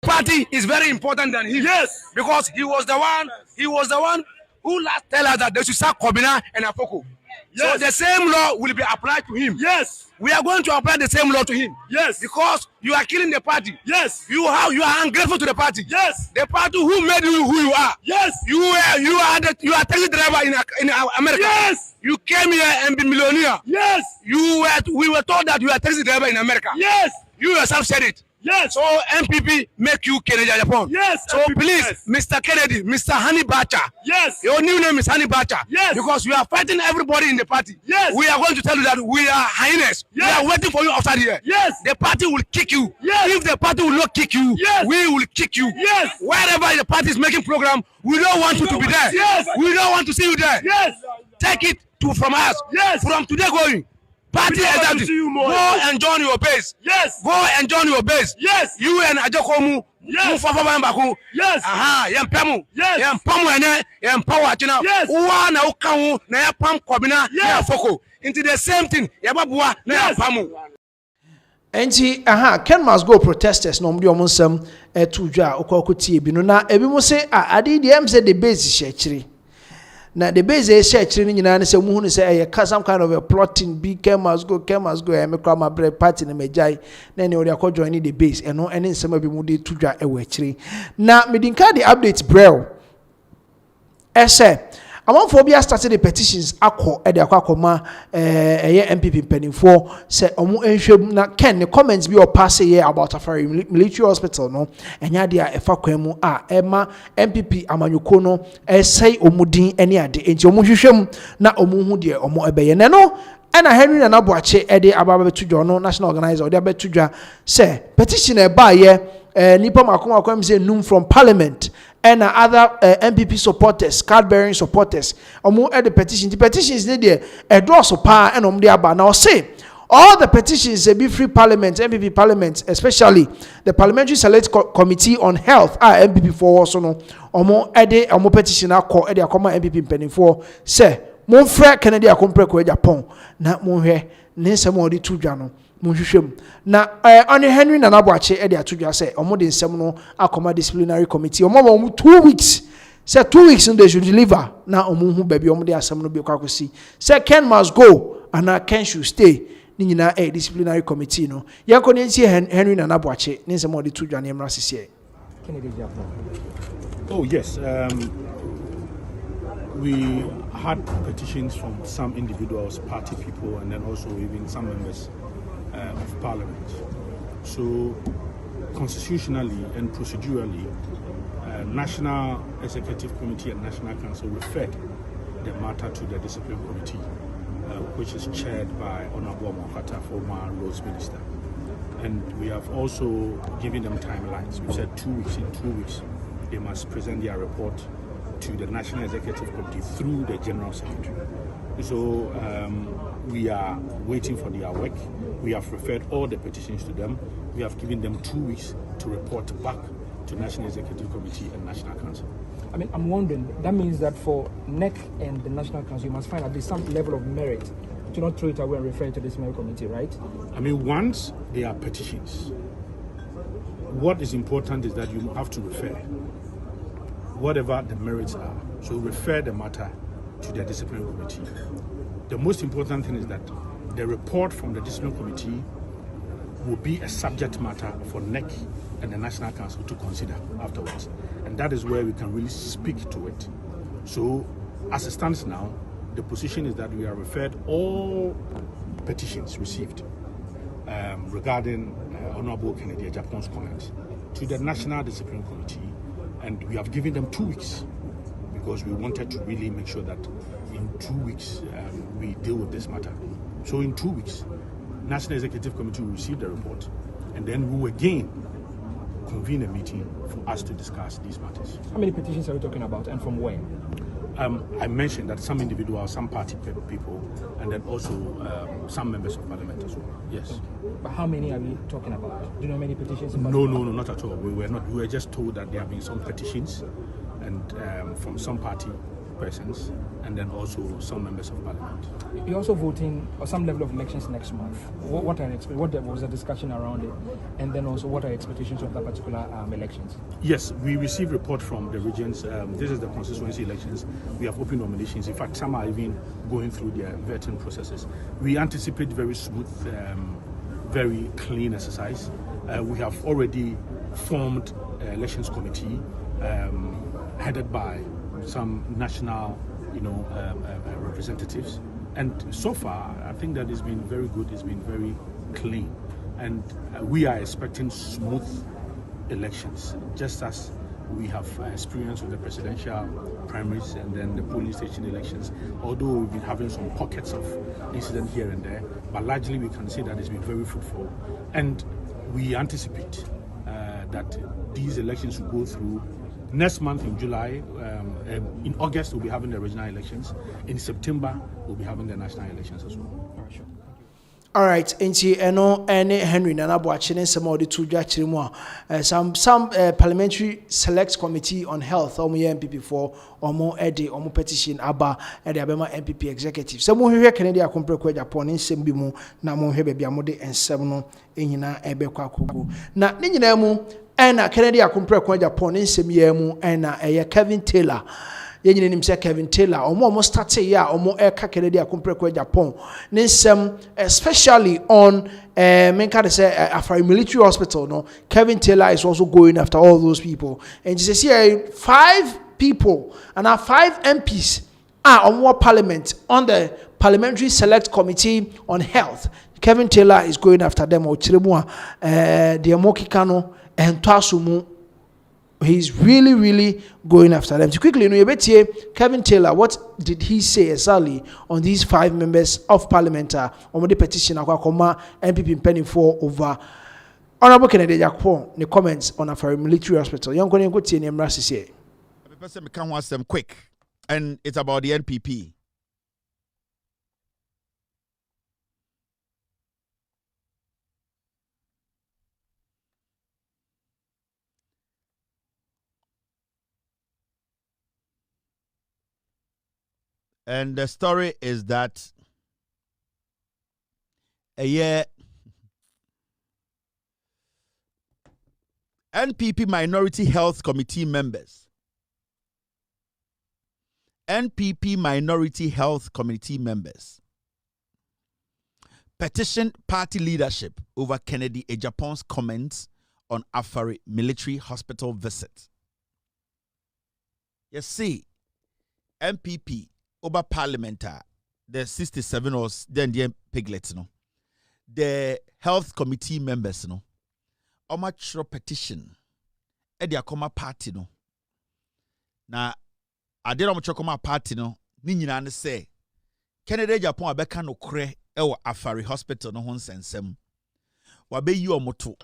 Party is very important than him. Yes, because he was the one who last tell us that they should sack Kobina and Afoko. Yes. So the same law will be applied to him. Yes, we are going to apply the same law to him. Yes, because you are killing the party. Yes, you are ungrateful to the party. Yes, the party who made you who you are. Yes, you are taxi driver in America. Yes, you came here and be millionaire. Yes, we were told that you are taxi driver in America. Yes, you yourself said it. Yes. So NPP make you Kennedy Japan. Yes. So NPP, please, yes. Mr. Kennedy, Mr. Honey Bacha. Yes. Your new name is Honey Bacha. Yes. Because you are fighting everybody in the party. Yes. We are going to tell you that we are highness. Yes. We are waiting for you outside here. Yes. The party will kick you. Yes. If the party will not kick you, yes, we will kick you. Yes. Wherever the party is making program, we don't want you to be there. Yes. We don't want to see you there. Yes. Take it from us. Yes. From today going. Party executive, go and join your base. Yes. Go and join your base. Yes. You and Ajokomu. Yes. Yes. Aha. Yempemu. Yes. Yempamu ene. Yempawa china. Yes. Uwa na ukamu na yapam kobina. Yes. Na foko. Into the same thing. Yababuwa na yapamu. Enti Ken must go protesters no mdi omonsem etudwa okokotie bi no na ebi mo se ade de em se the base shechiri. Na the base is sharing in an say muhu say some kind of a plotting big Ken must go and make my bread party in Mejai. Then you are joining the base and no any some of you to dra away. Now Medinka the updates braille. Among phobia started the petitions akọ e de akọma NPP penning for say omo enhwem na Ken the comments be or pass here about Afari military hospital no enya dia efa kwam a ema NPP amanyuko no say omudin ene ade enti omo hwehwem na omo hu de omo ebeye ne no ena Henry na Nabuache e de ababa betudwo no national organizer de betudwa say petition e ba ye nipa makoma kwam say num from parliament and other NPP supporters, card-bearing supporters, the petition. The petitions need a draw so power and the aba. Now say all the petitions be free parliament, NPP parliament, especially the Parliamentary Select Committee on Health, NPP for also no petition call the Akoma NPP penning for say mon frère Kennedy Akomprekwe Japan na mon he ne nsemo odi tudwa no monhwehwem na on Henry na Nabuache e de atudwa say omo de nsem no akoma disciplinary committee omo 2 weeks say 2 weeks they should deliver na omo hu baby omo de asem no be kwakosi say Ken must go and Ken should stay ni nyina disciplinary committee no yanko ne ntie Henry na Nabuache ne nsem odi tudwa ne mra sese Kennedy Japan. Oh yes, we had petitions from some individuals, party people, and then also even some members of parliament. So constitutionally and procedurally, National Executive Committee and National Council referred the matter to the Discipline Committee, which is chaired by Honorable Mokata, former Roads Minister. And we have also given them timelines. We said 2 weeks. In 2 weeks, they must present their report to the National Executive Committee through the General Secretary. So we are waiting for their work. We have referred all the petitions to them. We have given them 2 weeks to report back to National Executive Committee and National Council. I mean, I'm wondering, that means that for NEC and the National Council, you must find at least some level of merit to not throw it away and refer it to the disciplinary committee, right? I mean, once there are petitions, what is important is that you have to refer, whatever the merits are. So refer the matter to the disciplinary committee. The most important thing is that the report from the disciplinary committee will be a subject matter for NEC and the National Council to consider afterwards. And that is where we can really speak to it. So as it stands now, the position is that we are referred all petitions received regarding Honorable Kennedy Japan's comments to the National Disciplinary Committee, and we have given them 2 weeks because we wanted to really make sure that in 2 weeks we deal with this matter. So in 2 weeks, National Executive Committee will receive the report, and then we will again convene a meeting for us to discuss these matters. How many petitions are we talking about, and from when? I mentioned that some individuals, some party people, and then also some members of parliament as well. Yes. But how many are we talking about? Do you know how many petitions? No, not at all. We were not. We were just told that there have been some petitions, and from some party persons, and then also some members of parliament. You're also voting on some level of elections next month. What was the discussion around it, and then also what are expectations of the particular elections? Yes, we received report from the regions. This is the constituency elections. We have open nominations. In fact, some are even going through their vetting processes. We anticipate very smooth, very clean exercise. We have already formed an elections committee headed by some national, representatives, and so far I think that it's been very good. It's been very clean, and we are expecting smooth elections, just as we have experience with the presidential primaries and then the polling station elections. Although we've been having some pockets of incident here and there, but largely we can say that it's been very fruitful, and we anticipate that these elections will go through. Next month in July, in August we'll be having the regional elections. In September we'll be having the national elections as well. All right, sure. All right, nti eno ene Henry Nana Boachene nsema odi to dwa kire mu a some parliamentary select committee on health omo NPP for omo ede omo petition aba ede abema NPP executive. So mo hwehwe Kennedy Akompreko Japan nsem bi mu na mo hwehwe bia mo de ensem no enyina ebekwa kogu. Na ne nyina mu ena Kennedy Akompreko Japan nsem ye mu ena Kevin Taylor. Yenye nim se Kevin Taylor omo start ya omo eka Kennedy Akompreko Japan nsem especially on menka say Afari military hospital. No, Kevin Taylor is also going after all those people, and you see 5 people and 5 MPs are on parliament on the parliamentary select committee on health. Kevin Taylor is going after them. O chiremu the Mokikano and Twasumu. He's really going after them. So quickly, Kevin Taylor, what did he say exactly on these 5 members of parliament on the petition NPP pending for over Honorable Kennedy Japan, the comments on a military hospital. Young going to name Rassisi. The person can watch them quick, and it's about the NPP. And the story is that a year NPP Minority Health Committee members. NPP Minority Health Committee members petitioned party leadership over Kennedy Japan's comments on Afari military hospital visit. You see, NPP over parliamentar, the 67 or then the piglets, no, the health committee members, no, much petition, their comma party, no. Now, I did not come party, no, Nina say, Kennedy Japan abeka no kre ewa Afari hospital no honsensem. Wabe you moto.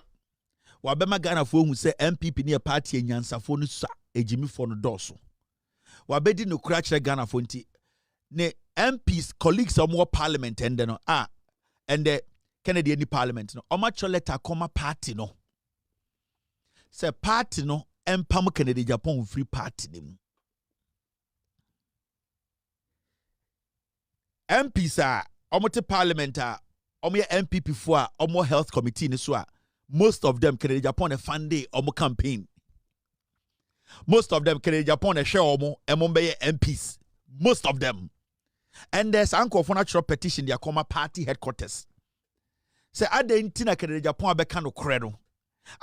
Wabe magana fo hu say NPP near party enyansafo no sa ejimi fo no doso. Wabe di no kra kire Ghana fo nti ne MPs colleagues of more parliament and then and the Kennedy any parliament no omacho letter come party no say party no empam Kennedy Japan free party them MPs are omote parliament omo NPP for omo health committee ni so most of them Kennedy Japan a fund omo campaign. Most of them Kennedy Japan a share omo be MPs. Most of them. And there's uncle for natural petition their party headquarters. Say adentina Kennedy Japan be kano credo.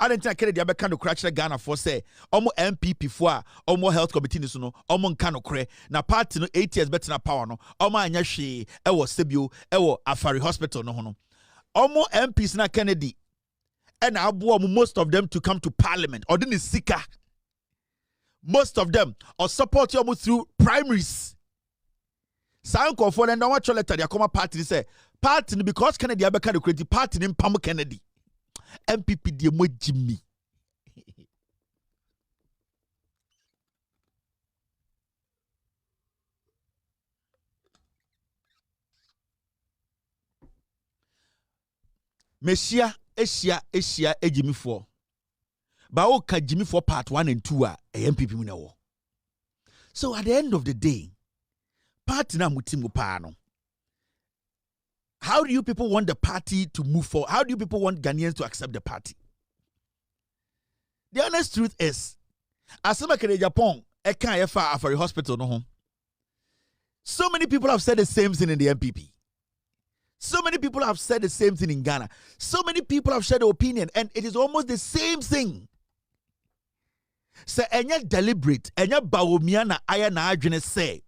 Adentina Kennedy be kano crach Ghana for say omo MPP for omo health committee ni so no omo kano cre na party no 8 years better na power no omo anya hwe e wo Sebio e wo Afari hospital no ho no. Omo MPs na Kennedy and abo most of them to come to parliament or didn't sika. Most of them or support you through primaries. Sound call for and I want letter their common party say party because Kennedy abeka the create party in Pam Kennedy. MPP de mo Jimmy. Mesia Asia Jimmy 4. But okay, Jimmy 4 part 1 and 2 are MPP munewo. So at the end of the day, party na mutimu pano. How do you people want the party to move forward? How do you people want Ghanaians to accept the party? The honest truth is, as some Kennedy Japan, I can't ever for a hospital no home. So many people have said the same thing in the MPP. So many people have said the same thing in Ghana. So many people have shared their opinion, and it is almost the same thing. So, enya deliberate, enya bawomia na aya na adwene say,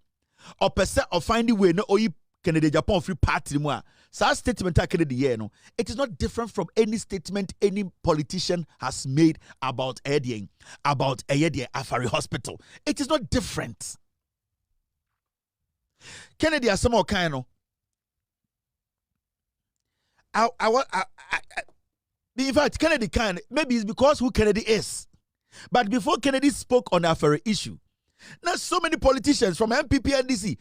or percent of finding way no oyi Kennedy Japan free party mo. So statement Kennedy here no, it is not different from any statement any politician has made about Edien, about Afari Hospital. It is not different. Kennedy has some more kind of. In fact, Kennedy maybe it's because who Kennedy is. But before Kennedy spoke on the Afari issue, now so many politicians from NPP and DC,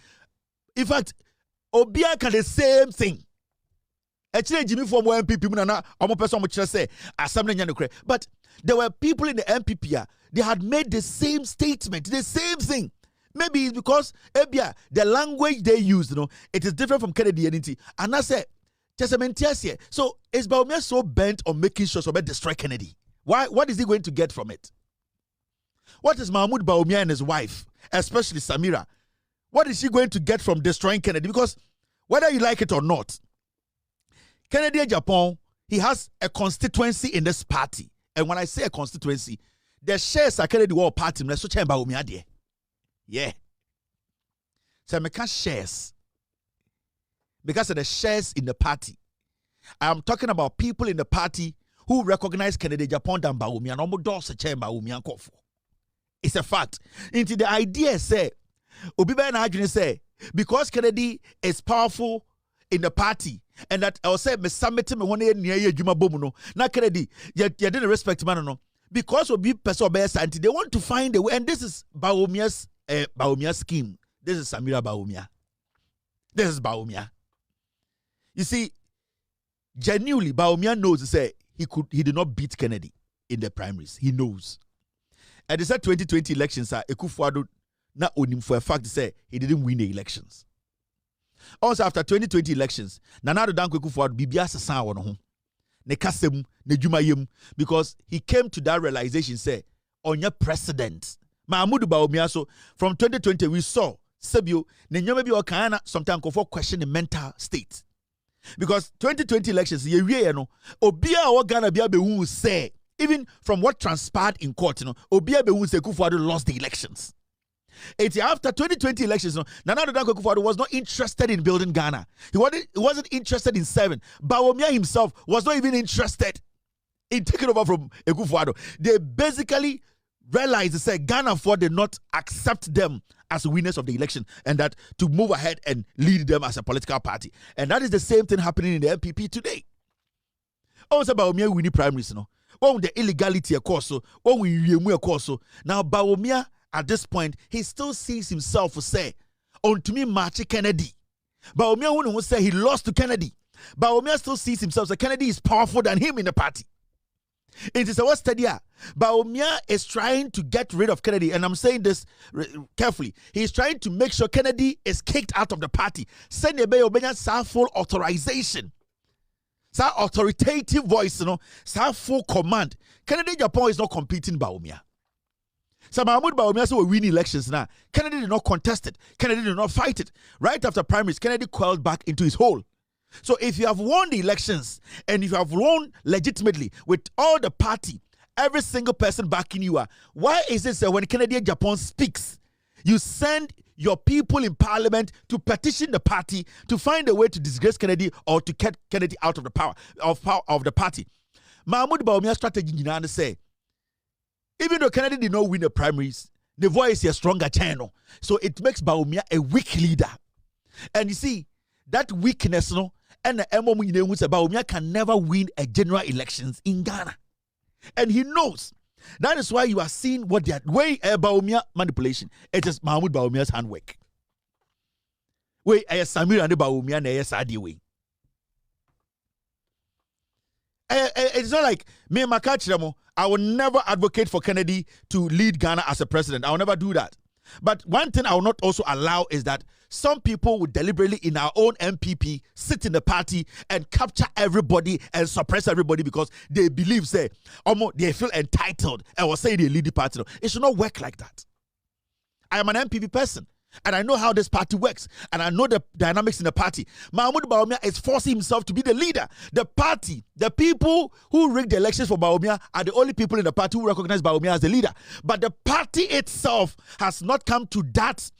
in fact, Obia can the same thing. Actually, Jimmy from NPP, but there were people in the NPP, they had made the same statement, the same thing. Maybe it's because the language they use, it is different from Kennedy and I said, so is Bawumia so bent on making sure so destroy Kennedy? Why? What is he going to get from it? What is Mahmoud Bawumia and his wife, especially Samira, what is she going to get from destroying Kennedy? Because whether you like it or not, Kennedy Japan, he has a constituency in this party. And when I say a constituency, the shares are Kennedy War Party. Yeah. So I can't shares. Because of the shares in the party. I am talking about people in the party who recognize Kennedy Japan than Bawumia and almost does a chair Bawumia Kofo. It's a fact. Into the idea say, Obiba and Adrian say, because Kennedy is powerful in the party, and that I will say, me summit me one year near Juma Bomuno, not Kennedy, you didn't respect man no. Because Obi person Santi, they want to find a way, and this is Bawumia's scheme. This is Samira Bawumia. This is Bawumia. You see, genuinely, Bawumia knows to say he did not beat Kennedy in the primaries. He knows. And they said 2020 elections are Ekufuado not onim for a fact to say he didn't win the elections. Also after 2020 elections, Nanado Danko Ekufuado bibia sasa wono ho. Ne kasem, ne dwumayem, because he came to that realization say onya president. Mahmoud Bawumia so from 2020 we saw Sebio ne nyoma bi o kan na sometimes go for question the mental state. Because 2020 elections, Obia or Ghana Biabe say, even from what transpired in court, Obia Bewu say Kufuado lost the elections. After 2020 elections, Nana Danko Kufuado was not interested in building Ghana. He wasn't interested in serving. Bawumia himself was not even interested in taking over from Kufuado. They basically realized they said Ghana did not accept them as winners of the election and that to move ahead and lead them as a political party. And that is the same thing happening in the NPP today. Also, Bawumia winning primaries, when the illegality of course, when we of course. Now Bawumia at this point, he still sees himself to say, on to me March Kennedy. Bawumia wouldn't say he lost to Kennedy. Bawumia still sees himself as Kennedy is powerful than him in the party. It is a what study. Bawumia is trying to get rid of Kennedy, and I'm saying this carefully. He's trying to make sure Kennedy is kicked out of the party. Send a full authorization. Sa authoritative voice, sa full command. Kennedy Japan is not competing Bawumia. So Mahmoud Bawumia said we win elections now. Kennedy did not contest it. Kennedy did not fight it. Right after primaries, Kennedy coiled back into his hole. So if you have won the elections and if you have won legitimately with all the party, every single person backing you are, why is it that when Kennedy Japan speaks, you send your people in parliament to petition the party to find a way to disgrace Kennedy or to get Kennedy out of the power of the party? Mahmoud Bawumia's strategy is say, even though Kennedy did not win the primaries, the voice is a stronger channel. So it makes Bawumia a weak leader. And you see, that weakness, and the Bawumia can never win a general elections in Ghana. And he knows. That is why you are seeing what they are way Bawumia manipulation. It is Mahmoud Bawumia's handwork. Way Samir and Bawumia na Sadi way. It's not like me Makachiramo. I will never advocate for Kennedy to lead Ghana as a president. I will never do that. But one thing I will not also allow is that some people would deliberately in our own NPP sit in the party and capture everybody and suppress everybody because they believe, say, they feel entitled and will say they lead the party. It should not work like that. I am an NPP person. And I know how this party works. And I know the dynamics in the party. Mahmoud Bawumia is forcing himself to be the leader. The party, the people who rigged the elections for Bawumia are the only people in the party who recognize Bawumia as the leader. But the party itself has not come to that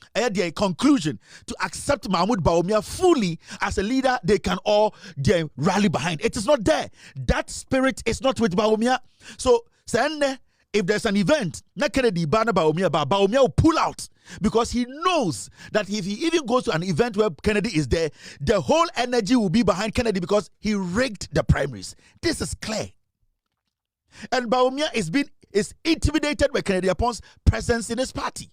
conclusion to accept Mahmoud Bawumia fully as a leader they can all rally behind. It is not there. That spirit is not with Bawumia. So, if there's an event, Bawumia will pull out because he knows that if he even goes to an event where Kennedy is there, the whole energy will be behind Kennedy because he rigged the primaries. This is clear. And Bawumia is intimidated by Kennedy Apon's presence in his party.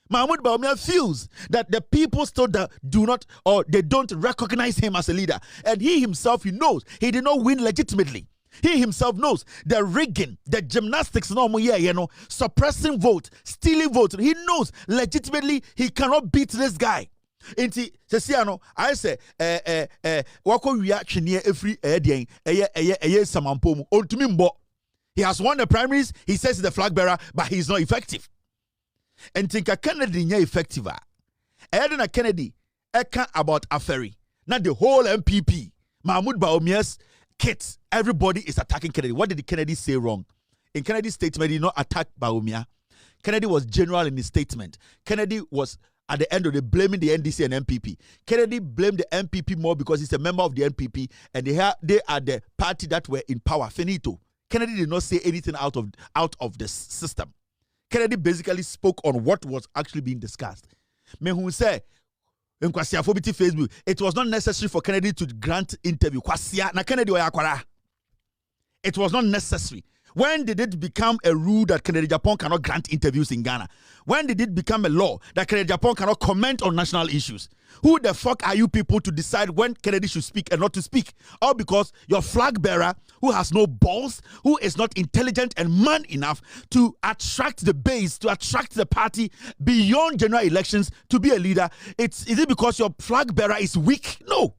Mahmoud Bawumia feels that the people still do not or they don't recognize him as a leader. And he himself, he knows he did not win legitimately. He himself knows the rigging, the gymnastics, suppressing vote, stealing vote. He knows legitimately he cannot beat this guy. Inti sesiano I say wako reaction here every samampomu ontumi mbo. He has won the primaries, he says he's the flag bearer, but he's not effective. And think Kennedy nya effective. Edna Kennedy eka about Aferi. Not the whole NPP. Mahmoud Bawumia's kids, everybody is attacking Kennedy. What did Kennedy say wrong? In Kennedy's statement, he did not attack Bawumia. Kennedy was general in his statement. Kennedy was, at the end of the day, blaming the NDC and NPP. Kennedy blamed the NPP more because he's a member of the NPP and they are the party that were in power. Finito. Kennedy did not say anything out of the system. Kennedy basically spoke on what was actually being discussed. Mehun say, in Facebook, it was not necessary for Kennedy to grant interview. It was not necessary. When did it become a rule that Kennedy Japan cannot grant interviews in Ghana? When did it become a law that Kennedy Japan cannot comment on national issues? Who the fuck are you people to decide when Kennedy should speak and not to speak? All because your flag bearer, who has no balls, who is not intelligent and man enough to attract the base, to attract the party beyond general elections to be a leader. Is it because your flag bearer is weak? No.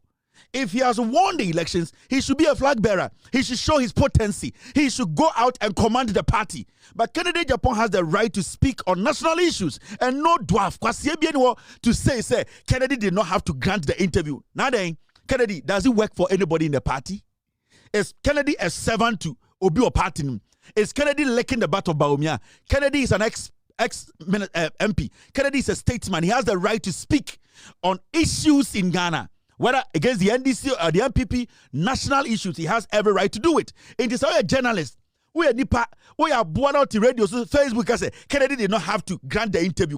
If he has won the elections, he should be a flag bearer. He should show his potency. He should go out and command the party. But Kennedy Japan has the right to speak on national issues and no dwarf. To say Kennedy did not have to grant the interview. Now then, Kennedy, does it work for anybody in the party? Is Kennedy a servant to Obi or party? Is Kennedy licking the butt of Bawumia? Kennedy is an ex MP. Kennedy is a statesman. He has the right to speak on issues in Ghana. Whether against the NDC or the NPP, national issues, he has every right to do it. It is a journalist. We are Nipa. We are born out to radio. So Facebook has said Kennedy did not have to grant the interview.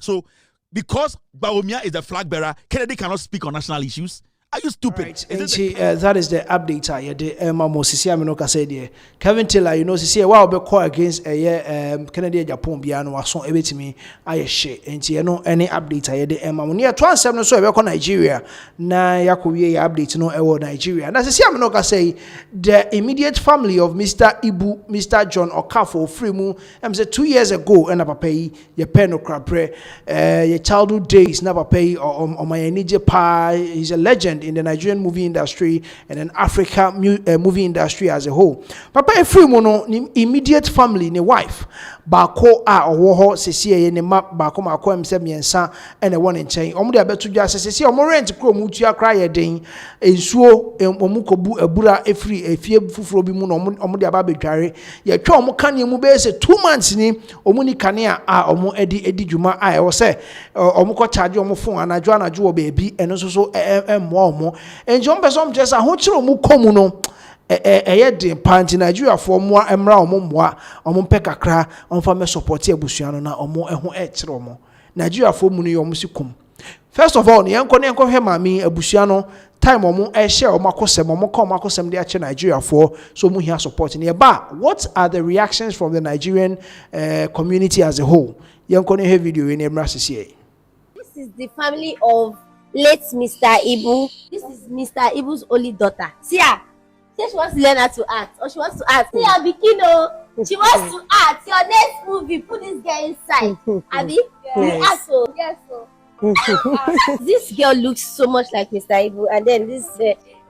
So because Bawumia is the flag bearer, Kennedy cannot speak on national issues. Are you stupid? Right. That is the update. Emma Mosisi Aminoka said here. Kevin Taylor, you know, see wow be call against Kennedy Japan Biano was so able to me. I share and you know any update. I the Emma near 27 so we Nigeria. Na yakuye update no ewo Nigeria. And as I Aminoka say, the immediate family of Mr. Ibu, Mr. John Okafo Frimu, say 2 years ago, and papa ye pen no crapre, your childhood days, na papa or my Nije Pa, he's a legend in the Nigerian movie industry and then Africa movie industry as a whole. Papa Efrimo no immediate family ni wife bako a owo sesi ne ma bako mako emse miensa ene won nchen omo de abetu dwa sesi omo rent kro mu tua kra ye den ensuo omo kobu abura efri efie fufuro bi mu no omo de aba bedware ye twa omo kane mu be se 2 months ni omo ni kane a omo edi dwuma a e wo se omo ko charge omo phone anajo wo baby eno so emmo omo enjo mbeso mjesa ho kire omo komu no de panti Nigeria for mo emra omo moa omo mpe kakra onfa me support abusua no na omo eho kire omo Nigeria for mu no yomo sikum. First of all, yanko hwe mami abusua no time omo share omo akosem omo come akosem de ache Nigeria for so mu here support ne ba. What are the reactions from the Nigerian community as a whole? Yanko ne video in emra sisi. This is the family of late Mr. Ibu. This is Mr. Ibu's only daughter. See her. She wants to learn how to act, or she wants to act. See her bikino. She wants to act. Your next movie, put this girl inside. Abi? Yes. Yes, so. This girl looks so much like Mr. Ibu, and then this,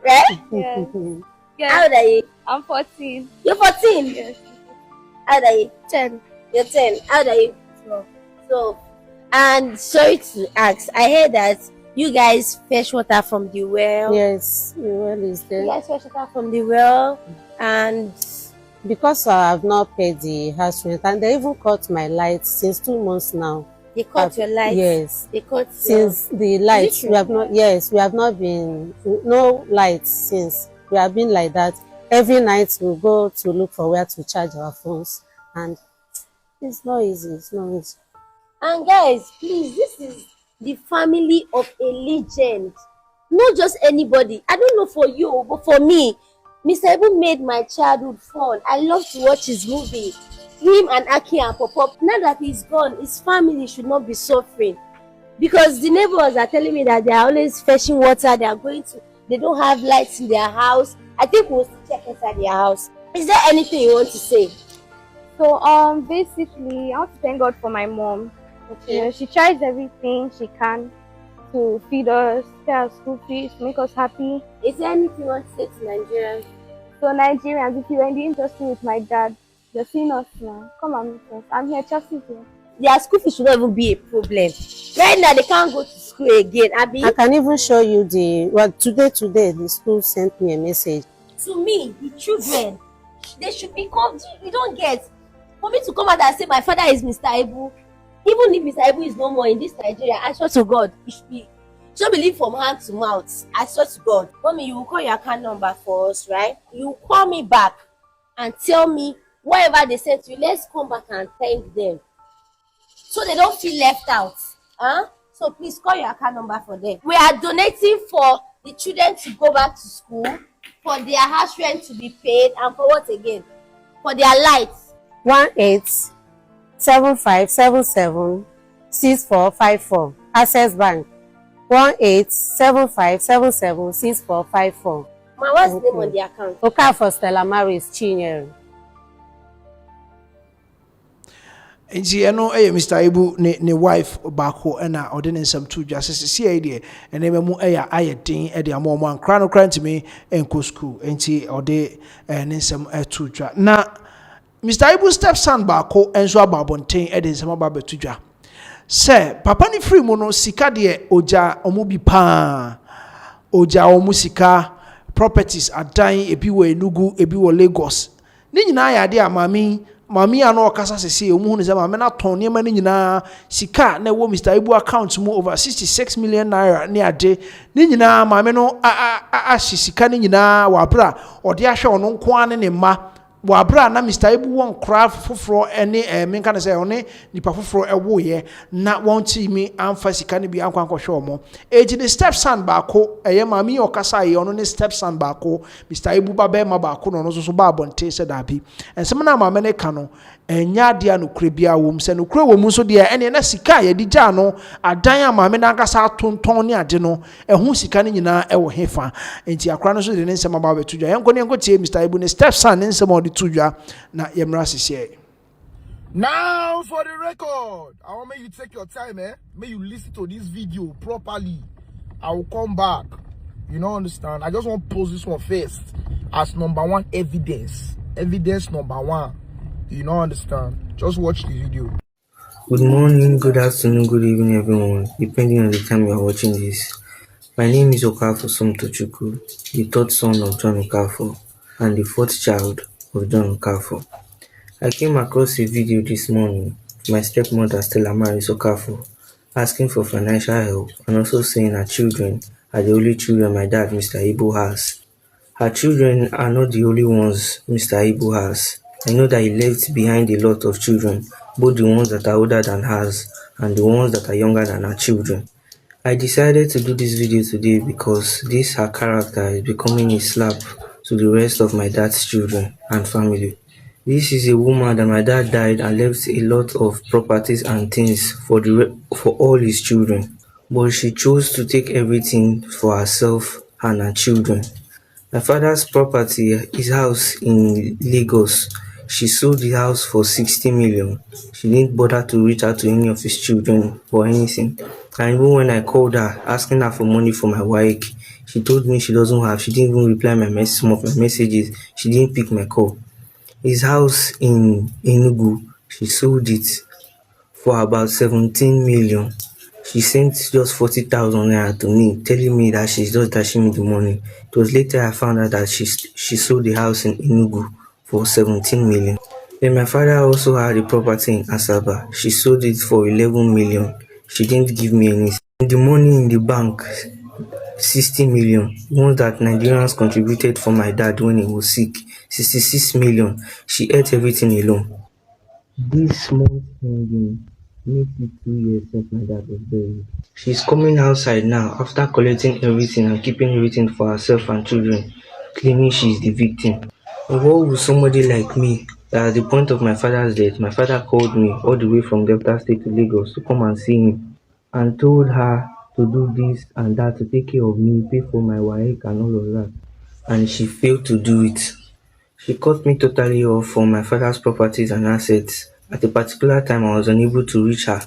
right? Yes. How old are you? I'm 14. You're 14? Yes. How old are you? 10. You're 10. How old are you? 12. So, and sorry to ask, I heard that you guys fetch water from the well. Yes, the well is there. You guys fetch water from the well, and because I have not paid the house rent, and they even cut my lights since 2 months now. They cut your lights? Yes. They cut since the lights. We have not. Yes, we have not been no lights since. We have been like that. Every night we go to look for where to charge our phones, and it's not easy. It's not easy. And guys, please, this is the family of a legend, not just anybody. I don't know for you, but for me, Mr. Ibu made my childhood fun. I love to watch his movie. Him and Aki and Pop. Now that he's gone, his family should not be suffering, because the neighbors are telling me that they are always fetching water. They don't have lights in their house. I think we'll check inside their house. Is there anything you want to say? So basically, I want to thank God for my mom. Okay. You know, she tries everything she can to feed us, pay our school fees, make us happy. Is there anything you want to say to Nigerians? So Nigerians, if you're in the industry with my dad, you're seeing us now. Come and meet us. I'm here, Chelsea here. Their school fees should not even be a problem. Right now, they can't go to school again, Abby. I can even show you today the school sent me a message. To me, the children, they should be called. You don't get. For me to come out and say my father is Mr. Ibu, even if Mr. Ibu is no more in this Nigeria, I swear to God, it should be live from hand to mouth. I swear to God. Mommy, you will call your account number for us, right? You call me back and tell me whatever they sent to you. Let's come back and thank them, so they don't feel left out. So please call your account number for them. We are donating for the children to go back to school, for their house rent to be paid, and for what again? For their lights. 1875776454. Access Bank. 1875776454. Ma, what's the name on the account? Okay, for Stella Maris Chinyere. Nti eno Mr. Ibu ne wife baako na ode ne nsam to dwa sese ide ene memu ayedin de amomo ankra no kra ntimi enko school nti ode ne nsam to dwa na Mr. Ibu stepson baako enso ababonten de nsam ababeto dwa se papa ni free mu no sika de oja omo bi pa oja omo sika properties adan ebi wo Enugu ebi wo Lagos ni nyina ya de amami mami ano okasa sese omu hu ne zama me na ton ne ma ni nyina sika na wo Mr. Ibu account mu over 66 million naira ni ade ni nyina mami no a sika ni nyina wa bra ode ahwe ono nko ane ne ma wabra na Mr. Ibu won craft foforo ene menka ne say one nipa foforo ewo ye na won ti mi amfa sika ne bi ankwankwohwe omo eti the stepson baako eye mami okasa ye ono ne stepson baako Mr. Ibu ba ma baako no so ba abonte se da bi ensem na mama ne ka no enya de anokure bia wom se nokure wom so de ene na sika ye di gya no adan amame na ankasa tonton ne ade no ehu sika ne nyina ewo hefa enti akra no so de ne nsem ba betudwa yenko ne yenko tie Mr. Ibu ne stepson ne nsem odi tudwa na yemra sisi. Now for the record, I want you to take your time, may you listen to this video properly. I will come back. You know, understand? I just want to post this one first as number one evidence. Evidence number one. You know, understand? Just watch the video. Good morning, good afternoon, good evening, everyone, depending on the time you are watching this. My name is Okafo Somtochukwu, the third son of John Okafo and the fourth child of John Okafo. I came across a video this morning of my stepmother Stella Maris Okafo asking for financial help and also saying her children are the only children my dad, Mr. Ibu, has. Her children are not the only ones Mr. Ibu has. I know that he left behind a lot of children, both the ones that are older than hers and the ones that are younger than her children. I decided to do this video today because this her character is becoming a slap to the rest of my dad's children and family. This is a woman that my dad died and left a lot of properties and things for all his children, but she chose to take everything for herself and her children. My father's property, his house in Lagos, she sold the house for 60 million. She didn't bother to reach out to any of his children or anything. And even when I called her asking her for money for my WAEC, she told me she doesn't have. She didn't even reply some of my messages. She didn't pick my call. His house in Enugu, she sold it for about 17 million. She sent just 40,000 naira to me, telling me that she's just dashing me the money. It was later I found out that she sold the house in Enugu for 17 million. Then my father also had a property in Asaba. She sold it for 11 million. She didn't give me anything. The money in the bank, 60 million, ones that Nigerians contributed for my dad when he was sick, 66 million. She ate everything alone. This small spending makes it 2 years since my dad was buried. She's coming outside now after collecting everything and keeping everything for herself and children, claiming she's the victim. And what would somebody like me, that at the point of my father's death, my father called me all the way from Delta State to Lagos to come and see him and told her to do this and that, to take care of me, pay for my WAEC and all of that, and she failed to do it. She cut me totally off from my father's properties and assets. At a particular time, I was unable to reach her,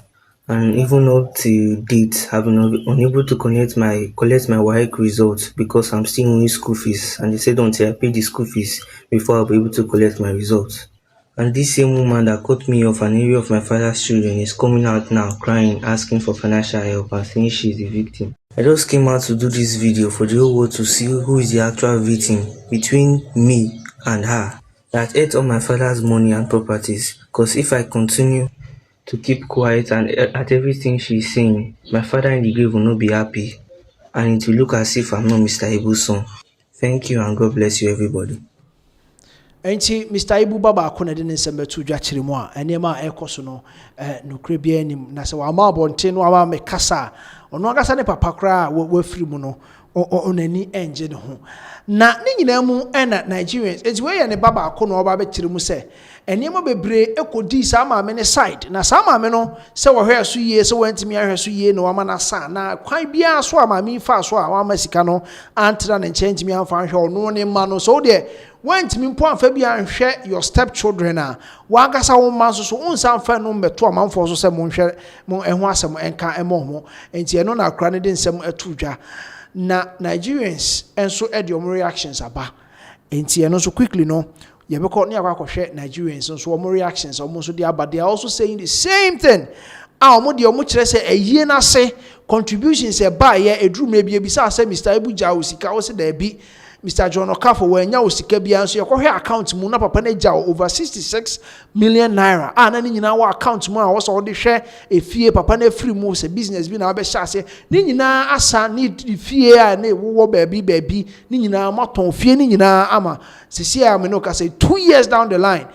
and even up to date, I've been unable to collect my WAEC results because I'm still owing school fees, and they said until I pay the school fees before I'll be able to collect my results. And this same woman that cut me off an area of my father's children is coming out now crying, asking for financial help and saying she's the victim. I just came out to do this video for the whole world to see who is the actual victim between me and her that ate all my father's money and properties. Because if I continue to keep quiet and at everything she's saying, my father in the grave will not be happy and it will look as if I'm not Mr. Ibu's son. Thank you and God bless you everybody. Enti Mr. Ibu baba akona de nsem betu dwa kire mu a enema ekoso no nokre bia anim na se wa ma bonte no wa me kasa ono akasa ne papa kra wa firi mu no onani enje ne ho na ne nyina mu na Nigerians enti we ye ne baba akona oba be kire mu se enema bebre ekodi sa ma me ne side na sa ma me no se wo hwe so yie se wantimi ahwe so yie no wa ma na sa na kwan bia so ama mi fa so a wa ma sika no antra ne nchentimi amfa hwe ono ne ma no so de went me mpo amfa bia nhwe your stepchildren a wagasa wo man so unsa amfa no mbeto amanfo so se mo nhwe mo eho asem enka emo enti eno na akra ne de nsem atudwa na Nigerians enso e de reactions aba enti eno so quickly no ye be call ne akwa Nigerians so omo reactions omo so de aba they are also saying the same thing omo de omo kire se eyie na se contributions e ba ye edru me bia bisa se Mr. Ibu Jawo sika wo se da bi Mr. John Okafo when nya osika bia so yekwohwe account mu na papa na gya over 66 million naira na ni nyina wa account mu a wo so de hwe efie papa na free mu se business bi na wa be hye ase ni nyina asa ni fie a na wo baabi ni nyina maton fie ni nyina ama sisi a me no ka say 2 years down the line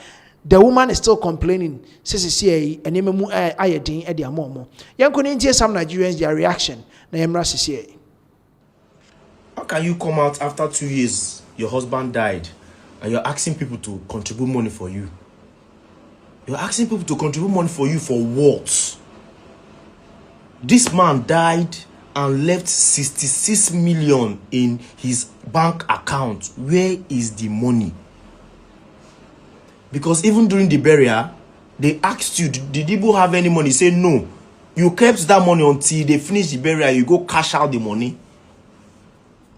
the woman is still complaining sisi enema mu ayedin e de amomo yanko ni ntie some Nigerians their reaction na yemra sisi. How can you come out after 2 years, your husband died, and you're asking people to contribute money for you? You're asking people to contribute money for you for what? This man died and left 66 million in his bank account. Where is the money? Because even during the burial, they asked you, did Ibu have any money? Say no. You kept that money until they finish the burial. You go cash out the money.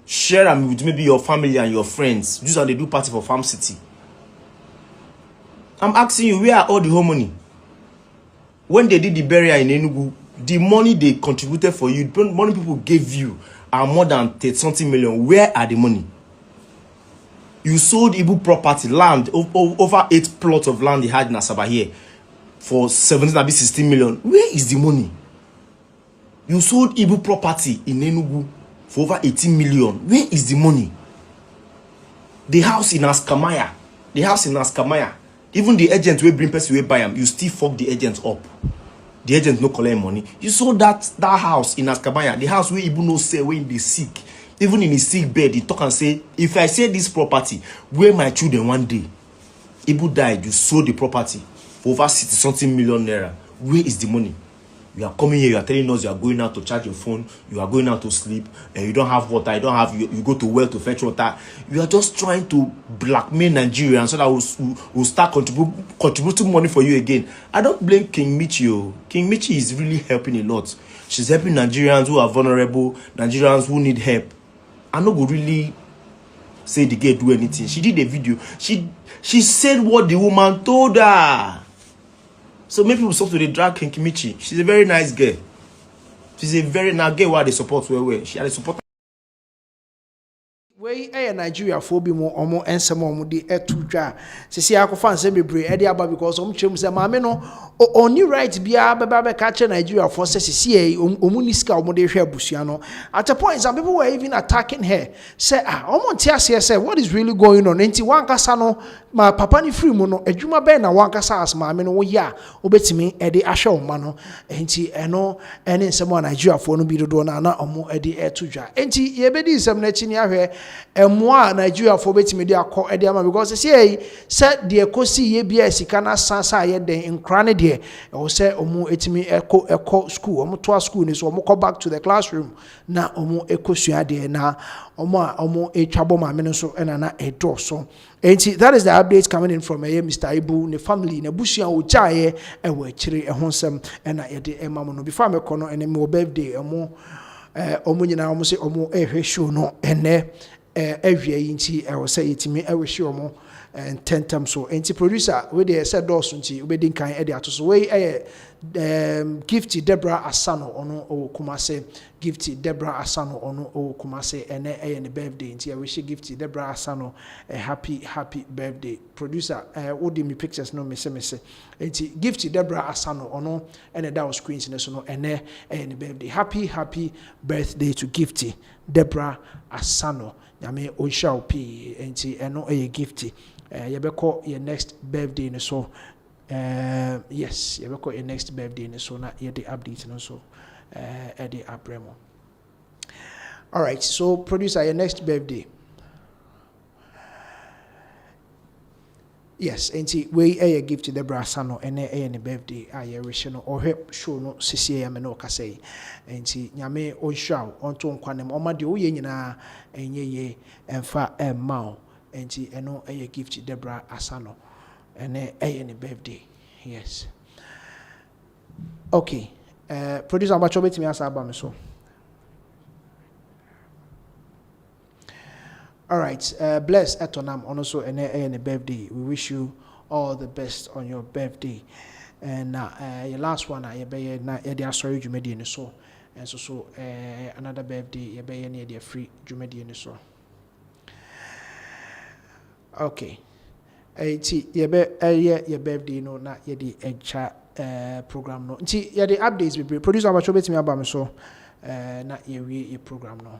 Share them with maybe your family and your friends. Just how they do party for Farm City. I'm asking you, where are all the whole money? When they did the burial in Enugu, the money they contributed for you, the money people gave you are more than 30-something million. Where are the money? You sold Ibu property, land, over 8 plots of land they had in Asaba here for 16 million. Where is the money? You sold Ibu property in Enugu for over 18 million. Where is the money? The house in Askamaya. The house in Askamaya. Even the agent will bring person will buy them. You still fuck the agent up. The agent no collect money. You sold that house in Askamaya. The house where Ibu no say when they sick. Even in his sick bed, he talk and say, if I sell this property, where my children one day? Ibu died. You sold the property for over 60-something million naira. Where is the money? You are coming here, you are telling us you are going out to charge your phone, you are going out to sleep, and you don't have water, you go to well to fetch water. You are just trying to blackmail Nigerians so that we'll start contributing money for you again. I don't blame King Michi. King Michi is really helping a lot. She's helping Nigerians who are vulnerable, Nigerians who need help. I no go really say the girl do anything. She did a video. She said what the woman told her. So many people stop to the drag King Kimichi. She's a very nice girl. She's a very nice girl where they support well. She had a support. We Nigeria for be more omo ensem omo de etudwa sisi akofa nsem bebre e de aba because omo chem se maame no oni right bia beba be ka che Nigeria for sisi omo ni sika omo de hwe abusua no at a point some people were even attacking her say omo ntia say what is really going on enti wankasa no ma papa ni free mu no adwuma be na wankasa as maame no wo ya obetimi e de ahwe omo no enti eno ene nsem o Nigeria for no bi dodo na omo e de etudwa enti ye be di nsem na chi ni ahwe emwa Nigeria for betimi de akọ e de ama because say de ekosi ye bia sika na sansa ye den nkra ne de o say omo etimi eko school omo to school ni so omo go back to the classroom na omo ekosua de na omo etwabo ma me no so na edo so enti that is the update coming in from Mr. Ibu ne family na busua o jaye e wa kire e honsem na ye de emam no before me kono ene me birthday omo nyina omo say omo ehwe show no ene every inchi I will say it me every show mo and 10 times so enti producer we dey say dos nti we dey kan e dey ato so we Gifty Deborah Asano ono o Kumase Gifty Deborah Asano ono o Kumase ene ne birthday nti I wish Gifty Deborah Asano a happy birthday producer odi me pictures no me se enti Gifty Deborah Asano ono ene that was screens ne so no ene ne birthday happy birthday to Gifty Deborah Asano nyame onsha opi enti eno Gifty yebeko your next birthday ne so yes, you will your next birthday so na ye the update no so the abremo. All right, so producer your next birthday. Yes, and we a gift to the Brasano and a birthday I wish no or help show no sisi ya no kase and nyame on show on to kwanem o ma de o ye nyina enye emfa emma enti eno a gift to Deborah Asano and a birthday. Yes. Okay. Producer Abacho betimi asa aba me so. All right. Bless Etonam also and a birthday. We wish you all the best on your birthday. And your last one you be na e dey sorry jumedi ni so. And so another birthday you be near the free jumedi ni so. Okay. Your birthday no na yedi echa program no. Nti yedi updates be producer abacho betimi aba me so na ye program no.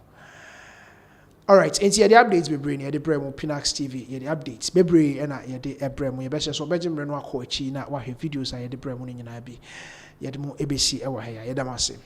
All right, nti yedi updates be bring yedi bremo Pinax TV yedi updates be bring na yedi bremo ye be so beje mre no akọ achi na wa videos a yedi bremo no nyina bi yedi mo ebesi e wa ha ya yeda mase.